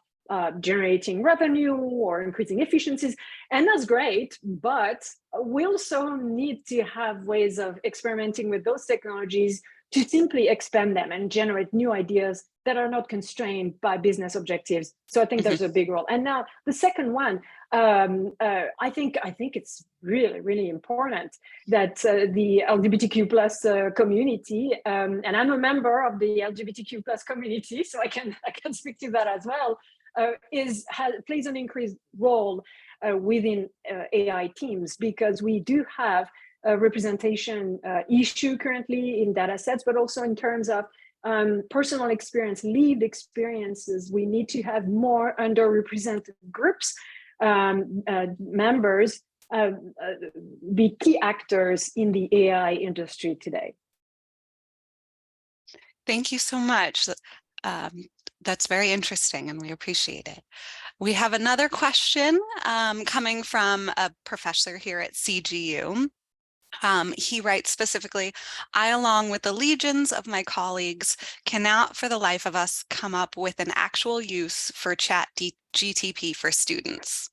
generating revenue or increasing efficiencies. And that's great, but we also need to have ways of experimenting with those technologies to simply expand them and generate new ideas that are not constrained by business objectives. So I think there's a big role. And now the second one, I think it's really, really important that the LGBTQ plus community, and I'm a member of the LGBTQ plus community, so I can speak to that as well, plays an increased role within AI teams, because we do have a representation issue currently in data sets, but also in terms of personal experience, lived experiences. We need to have more underrepresented groups, members, be key actors in the AI industry today. Thank you so much. That's very interesting, and we appreciate it. We have another question coming from a professor here at CGU. He writes specifically, I, along with the legions of my colleagues, cannot for the life of us come up with an actual use for ChatGPT for students.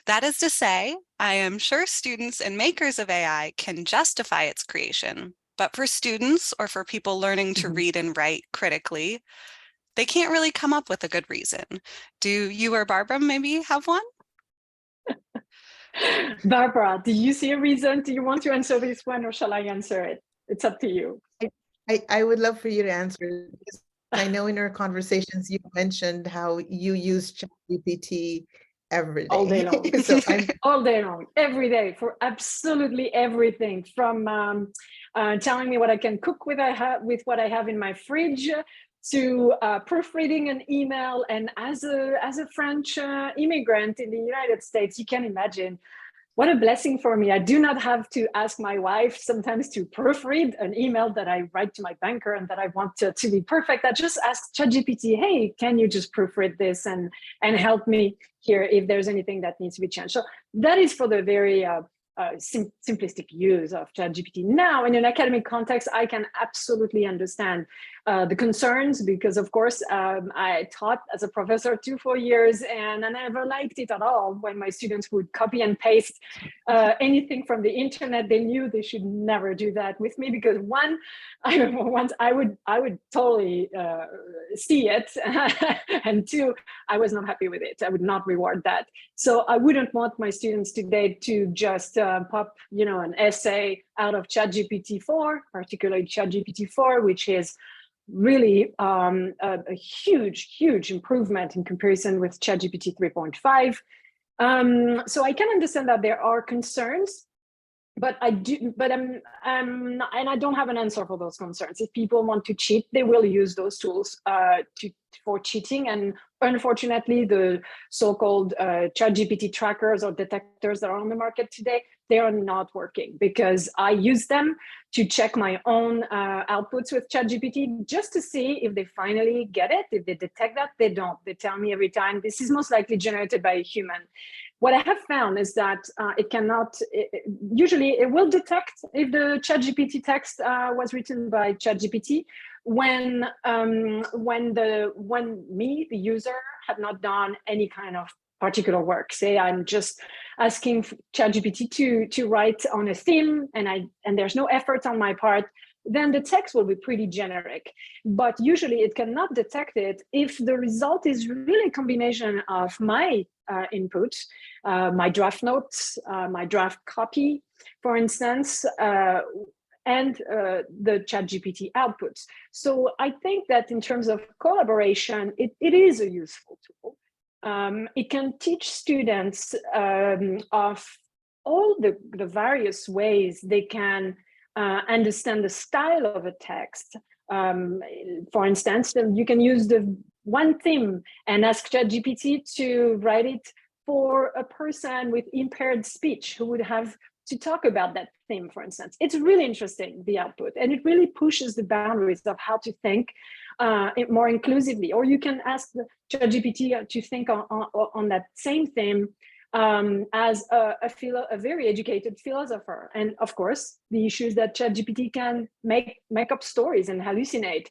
That is to say, I am sure students and makers of AI can justify its creation, but for students or for people learning to read and write critically, they can't really come up with a good reason. Do you or Barbara maybe have one? Barbara, do you see a reason? Do you want to answer this one, or shall I answer it? It's up to you. I would love for you to answer, because I know in our conversations you mentioned how you use ChatGPT every day. All day long. So all day long, every day, for absolutely everything, from telling me what I can cook with what I have in my fridge, to proofreading an email. And as a French immigrant in the United States, you can imagine what a blessing for me. I do not have to ask my wife sometimes to proofread an email that I write to my banker and that I want to be perfect. I just ask ChatGPT, hey, can you just proofread this and help me here if there's anything that needs to be changed. So that is for the very simplistic use of ChatGPT. Now, in an academic context, I can absolutely understand the concerns, because of course, I taught as a professor 2-4 years, and I never liked it at all when my students would copy and paste anything from the internet. They knew they should never do that with me, because once I would totally see it, and two, I was not happy with it. I would not reward that. So I wouldn't want my students today to just pop, an essay out of ChatGPT-4, particularly ChatGPT-4, which is really a huge improvement in comparison with ChatGPT 3.5. So I can understand that there are concerns, but and I don't have an answer for those concerns. If people want to cheat, they will use those tools for cheating. And unfortunately, the so-called ChatGPT trackers or detectors that are on the market today, they are not working, because I use them to check my own outputs with ChatGPT just to see if they finally get it. If they detect that, they don't. They tell me every time, this is most likely generated by a human. What I have found is that it cannot, usually it will detect if the ChatGPT text was written by ChatGPT when me, the user, have not done any kind of particular work. Say I'm just asking ChatGPT to write on a theme, and there's no effort on my part, then the text will be pretty generic. But usually it cannot detect it if the result is really a combination of my input, my draft notes, my draft copy, for instance, and the ChatGPT outputs. So I think that in terms of collaboration, it is a useful tool. It can teach students of all the various ways they can understand the style of a text. For instance, you can use the one theme and ask ChatGPT to write it for a person with impaired speech who would have to talk about that theme, for instance. It's really interesting, the output, and it really pushes the boundaries of how to think it more inclusively. Or you can ask the ChatGPT to think on that same theme as a very educated philosopher. And of course, the issue is that ChatGPT can make up stories and hallucinate.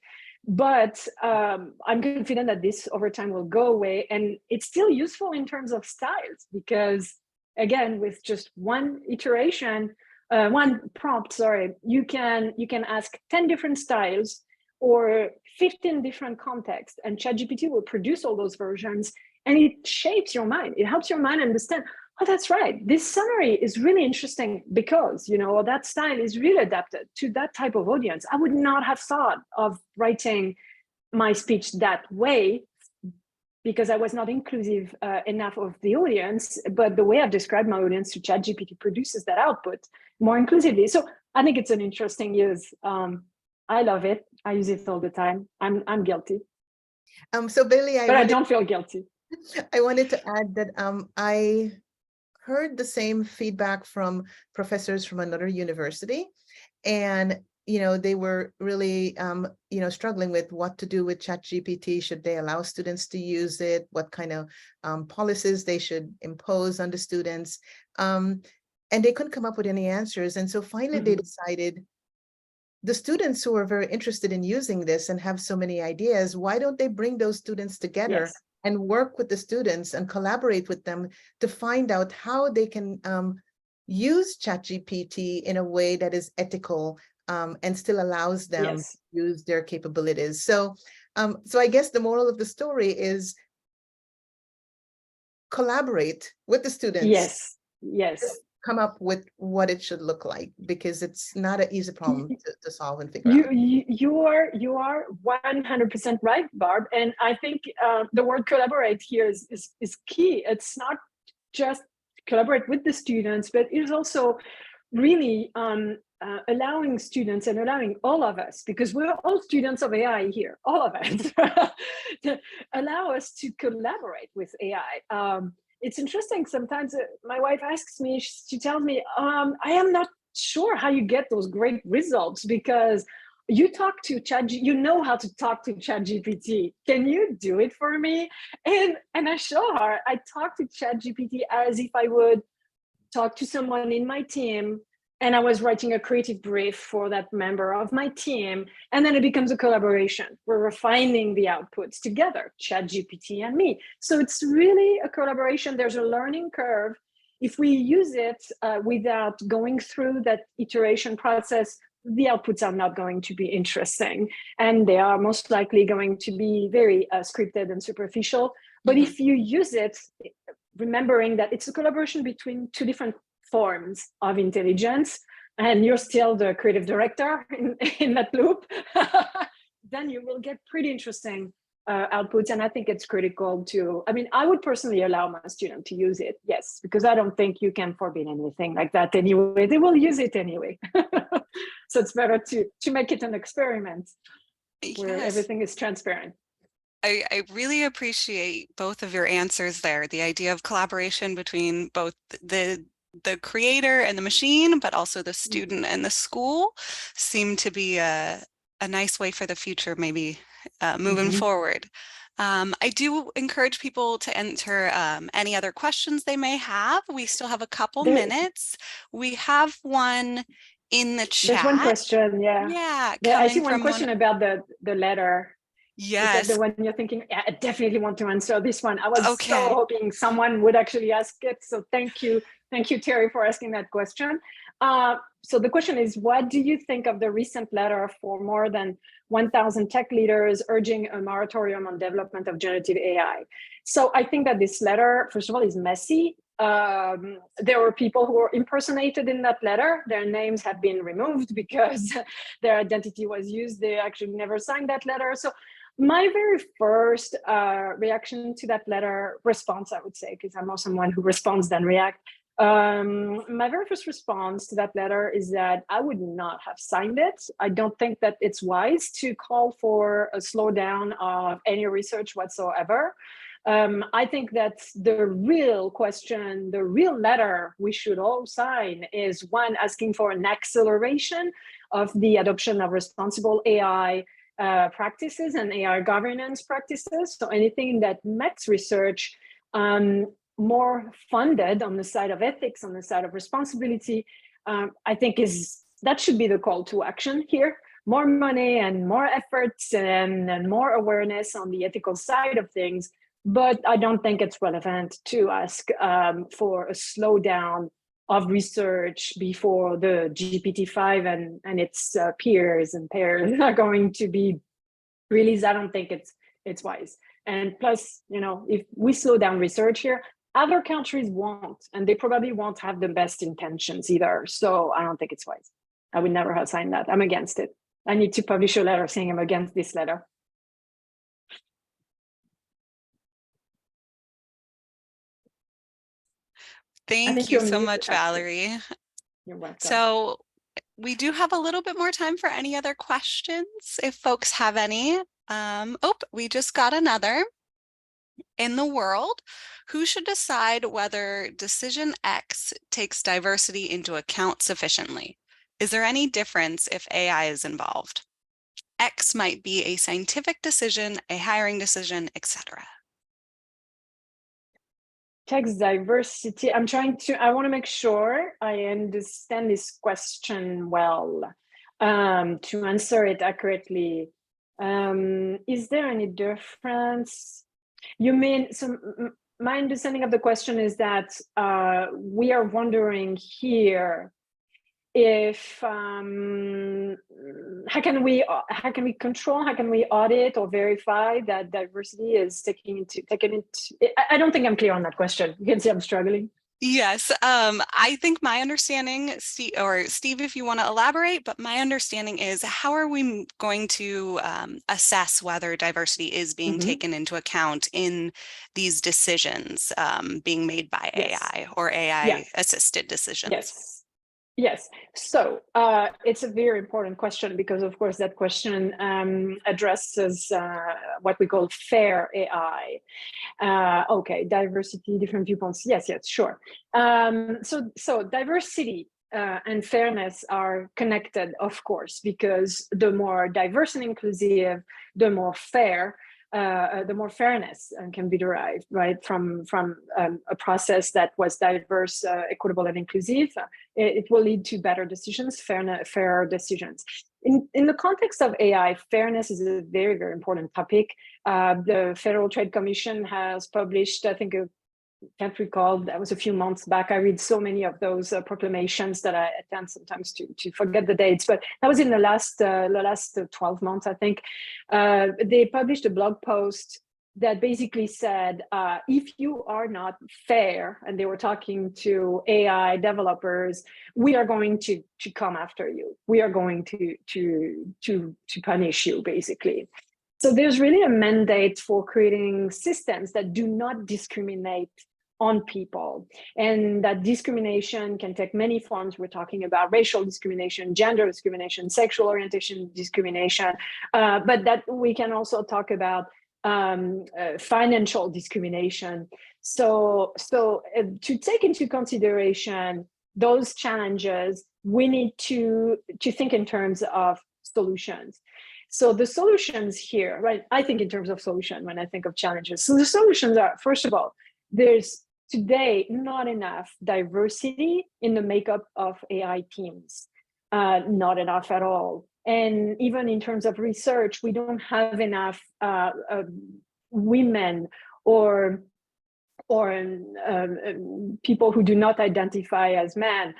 But I'm confident that this over time will go away, and it's still useful in terms of styles, because again, with just one iteration, one prompt, sorry, you can ask 10 different styles or 15 different contexts, and ChatGPT will produce all those versions, and it shapes your mind. It helps your mind understand, oh, that's right, this summary is really interesting because, that style is really adapted to that type of audience. I would not have thought of writing my speech that way because I was not inclusive enough of the audience, but the way I've described my audience to ChatGPT produces that output more inclusively. So I think it's an interesting use. I love it. I use it all the time. I'm guilty. So Bailey, I don't feel guilty. I wanted to add that I heard the same feedback from professors from another university, and they were really struggling with what to do with ChatGPT. Should they allow students to use it? What kind of policies they should impose on the students? And they couldn't come up with any answers. And so finally they decided, the students who are very interested in using this and have so many ideas, why don't they bring those students together and work with the students and collaborate with them to find out how they can use ChatGPT in a way that is ethical and still allows them to use their capabilities. So I guess the moral of the story is collaborate with the students. Yes. Come up with what it should look like, because it's not an easy problem to solve and figure out. You are 100% right, Barb. And I think the word collaborate here is key. It's not just collaborate with the students, but it is also really allowing students and allowing all of us, because we're all students of AI here, all of us, to allow us to collaborate with AI. It's interesting. Sometimes my wife asks me, she tells me, I am not sure how you get those great results, because you talk to ChatGPT, you know how to talk to ChatGPT. Can you do it for me? And I show her, I talk to ChatGPT as if I would talk to someone in my team, and I was writing a creative brief for that member of my team. And then it becomes a collaboration. We're refining the outputs together, ChatGPT and me. So it's really a collaboration. There's a learning curve. If we use it without going through that iteration process, the outputs are not going to be interesting. And they are most likely going to be very scripted and superficial. But if you use it, remembering that it's a collaboration between two different forms of intelligence, and you're still the creative director in that loop, then you will get pretty interesting outputs. And I think it's critical to, I would personally allow my student to use it, yes, because I don't think you can forbid anything like that anyway. They will use it anyway. So it's better to make it an experiment where everything is transparent. I really appreciate both of your answers there. The idea of collaboration between both the creator and the machine, but also the student and the school seem to be a nice way for the future, maybe moving forward. I do encourage people to enter any other questions they may have. We still have a couple minutes. We have one in the chat. There's one question, I see one question about the letter. Yes. Is that the one you're thinking? Yeah, I definitely want to answer this one. I was so hoping someone would actually ask it. So thank you, Terry, for asking that question. So the question is, what do you think of the recent letter for more than 1,000 tech leaders urging a moratorium on development of generative AI? So I think that this letter, first of all, is messy. There were people who were impersonated in that letter. Their names have been removed because their identity was used. They actually never signed that letter. So my very first reaction to that letter, response, I would say, because I'm more someone who responds than react. My very first response to that letter is that I would not have signed it. I don't think that it's wise to call for a slowdown of any research whatsoever. I think that the real question, the real letter we should all sign is one asking for an acceleration of the adoption of responsible AI practices and AI governance practices. So anything that makes research more funded on the side of ethics, on the side of responsibility, I think that should be the call to action here. More money and more efforts and more awareness on the ethical side of things. But I don't think it's relevant to ask for a slowdown of research before the GPT-5 and its peers and pairs are going to be released. I don't think it's wise. And plus, if we slow down research here, other countries won't, and they probably won't have the best intentions either. So I don't think it's wise. I would never have signed that. I'm against it. I need to publish a letter saying I'm against this letter. Thank you so mute, much, actually. Valérie. You're welcome. So we do have a little bit more time for any other questions, if folks have any. We just got another. In the world, who should decide whether decision X takes diversity into account sufficiently? Is there any difference if AI is involved? X might be a scientific decision, a hiring decision, etc. Text diversity. I want to make sure I understand this question well, to answer it accurately. Is there any difference? You mean, so my understanding of the question is that we are wondering here if how can we control, how can we audit or verify that diversity is taken into I don't think I'm clear on that question. You can see I'm struggling. Yes, I think my understanding, Steve, if you want to elaborate, but my understanding is, how are we going to assess whether diversity is being taken into account in these decisions being made by AI or AI-assisted decisions? Yes. So it's a very important question, because, of course, that question addresses what we call fair AI. Okay, diversity, different viewpoints. Yes, sure. So diversity and fairness are connected, of course, because the more diverse and inclusive, the more fair. The more fairness can be derived, right, from a process that was diverse, equitable, and inclusive. It will lead to better decisions, fairer decisions. In the context of AI, fairness is a very, very important topic. The Federal Trade Commission has published, I think, can't recall, that was a few months back. I read so many of those proclamations that I tend sometimes to forget the dates, but that was in the last 12 months, I think. They published a blog post that basically said, if you are not fair, and they were talking to AI developers, we are going to come after you. We are going to punish you, basically. So there's really a mandate for creating systems that do not discriminate on people. And that discrimination can take many forms. We're talking about racial discrimination, gender discrimination, sexual orientation discrimination, but that we can also talk about financial discrimination. So to take into consideration those challenges, we need to think in terms of solutions. So the solutions here, right? I think in terms of solution when I think of challenges. So the solutions are, first of all, there's today not enough diversity in the makeup of AI teams, not enough at all. And even in terms of research, we don't have enough women or people who do not identify as men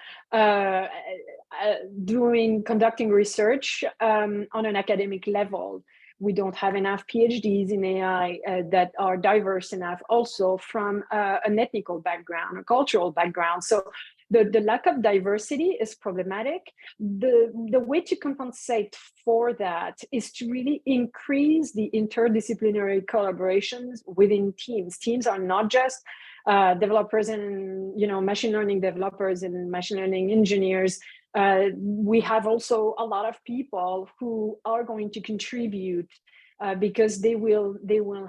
conducting research on an academic level. We don't have enough PhDs in AI that are diverse enough, also from an ethnical background, a cultural background. So the lack of diversity is problematic. The way to compensate for that is to really increase the interdisciplinary collaborations within teams. Teams are not just developers and machine learning developers and machine learning engineers. We have also a lot of people who are going to contribute because they will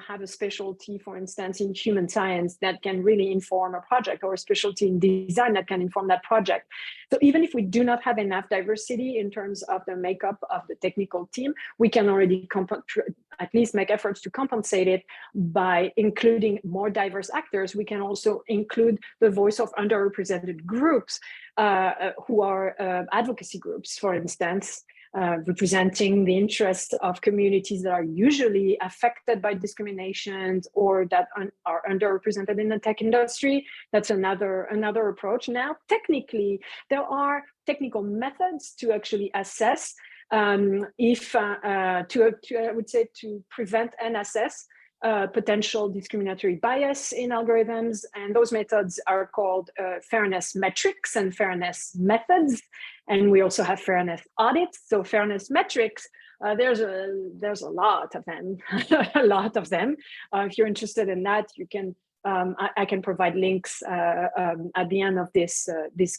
have a specialty, for instance, in human science that can really inform a project, or a specialty in design that can inform that project. So even if we do not have enough diversity in terms of the makeup of the technical team, we can already at least make efforts to compensate it by including more diverse actors. We can also include the voice of underrepresented groups who are advocacy groups, for instance. representing the interests of communities that are usually affected by discriminations or that are underrepresented in the tech industry. That's another approach. Now, technically, there are technical methods to actually assess I would say, to prevent and assess potential discriminatory bias in algorithms. And those methods are called fairness metrics and fairness methods. And we also have fairness audits. So fairness metrics, there's a lot of them, a lot of them. If you're interested in that, you can. I can provide links at the end of this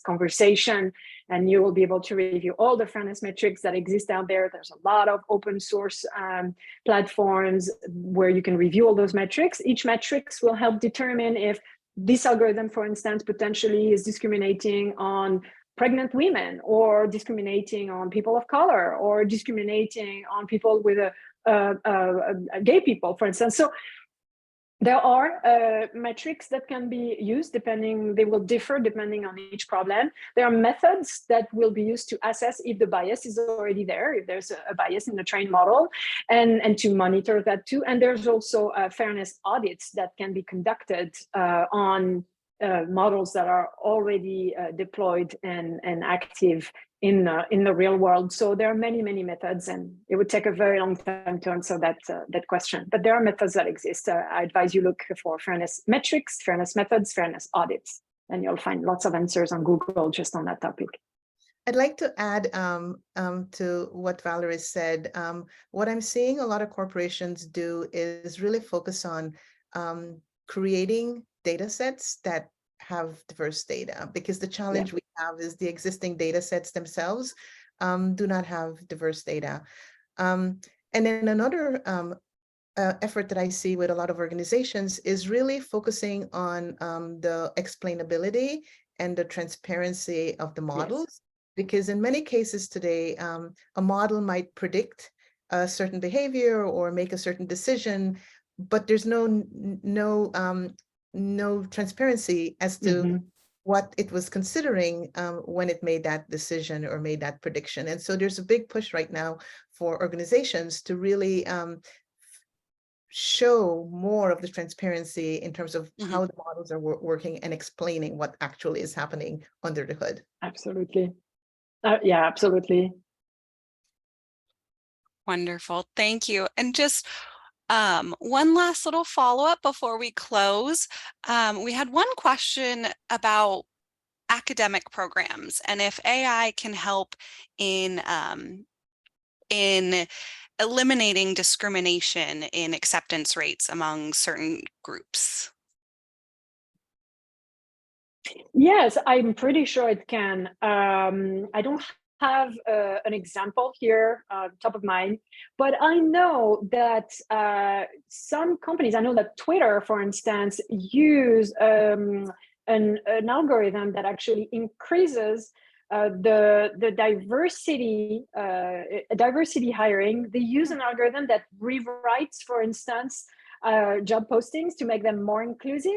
conversation, and you will be able to review all the fairness metrics that exist out there. There's a lot of open source platforms where you can review all those metrics. Each metrics will help determine if this algorithm, for instance, potentially is discriminating on pregnant women, or discriminating on people of color, or discriminating on people with gay people, for instance. So there are metrics that can be used they will differ depending on each problem. There are methods that will be used to assess if the bias is already there, if there's a bias in the trained model, and to monitor that too. And there's also fairness audits that can be conducted on models that are already deployed and active in the real world. So there are many methods, and it would take a very long time to answer that question. But there are methods that exist. I advise you look for fairness metrics, fairness methods, fairness audits, and you'll find lots of answers on Google just on that topic. I'd like to add to what Valérie said. What I'm seeing a lot of corporations do is really focus on creating data sets that have diverse data, because the challenge we have is the existing data sets themselves do not have diverse data. And then another effort that I see with a lot of organizations is really focusing on the explainability and the transparency of the models, because in many cases today, a model might predict a certain behavior or make a certain decision, but there's no transparency as to what it was considering when it made that decision or made that prediction. And so there's a big push right now for organizations to really show more of the transparency in terms of how the models are working and explaining what actually is happening under the hood. Absolutely. Yeah, absolutely. Wonderful. Thank you. And just one last little follow-up before we close. We had one question about academic programs and if AI can help in eliminating discrimination in acceptance rates among certain groups. Yes, I'm pretty sure it can. I don't have an example here top of mind, but I know that some companies, I know that Twitter, for instance, use an algorithm that actually increases the diversity hiring. They use an algorithm that rewrites, for instance, job postings to make them more inclusive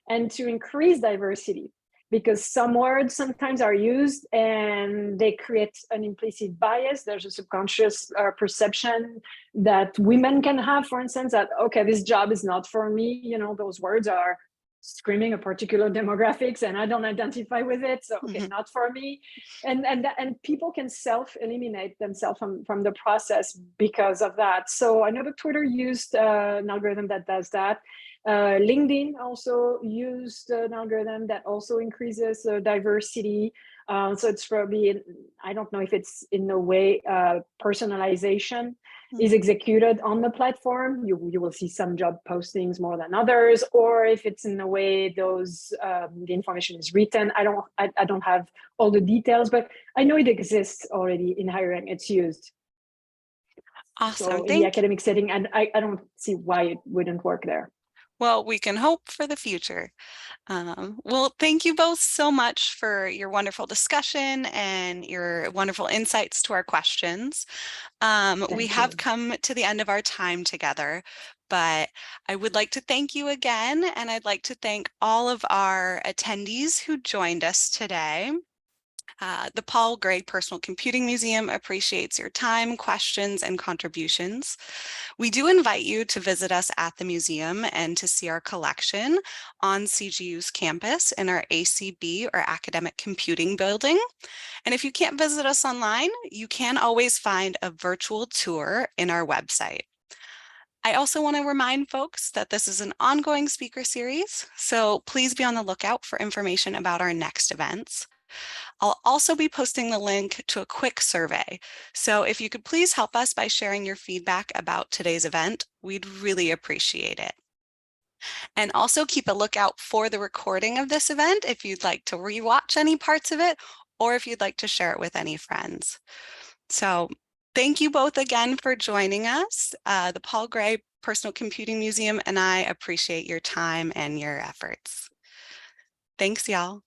and to increase diversity, because some words sometimes are used and they create an implicit bias. There's a subconscious perception that women can have, for instance, that, okay, this job is not for me. You know, those words are screaming a particular demographics and I don't identify with it. So, okay, not for me. And people can self-eliminate themselves from the process because of that. So I know that Twitter used an algorithm that does that. LinkedIn also used an algorithm that also increases diversity. So it's probably, I don't know if it's in a way personalization is executed on the platform. You will see some job postings more than others, or if it's in a way those the information is written. I don't have all the details, but I know it exists already in hiring. It's used. Awesome. So in the academic setting, and I don't see why it wouldn't work there. Well, we can hope for the future. Well, thank you both so much for your wonderful discussion and your wonderful insights to our questions. We have come to the end of our time together, but I would like to thank you again, and I'd like to thank all of our attendees who joined us today. The Paul Gray Personal Computing Museum appreciates your time, questions, and contributions. We do invite you to visit us at the museum and to see our collection on CGU's campus in our ACB or Academic Computing building. And if you can't visit us online, you can always find a virtual tour in our website. I also want to remind folks that this is an ongoing speaker series, so please be on the lookout for information about our next events. I'll also be posting the link to a quick survey. So if you could please help us by sharing your feedback about today's event, we'd really appreciate it. And also keep a lookout for the recording of this event if you'd like to rewatch any parts of it, or if you'd like to share it with any friends. So thank you both again for joining us. The Paul Gray Personal Computing Museum and I appreciate your time and your efforts. Thanks, y'all.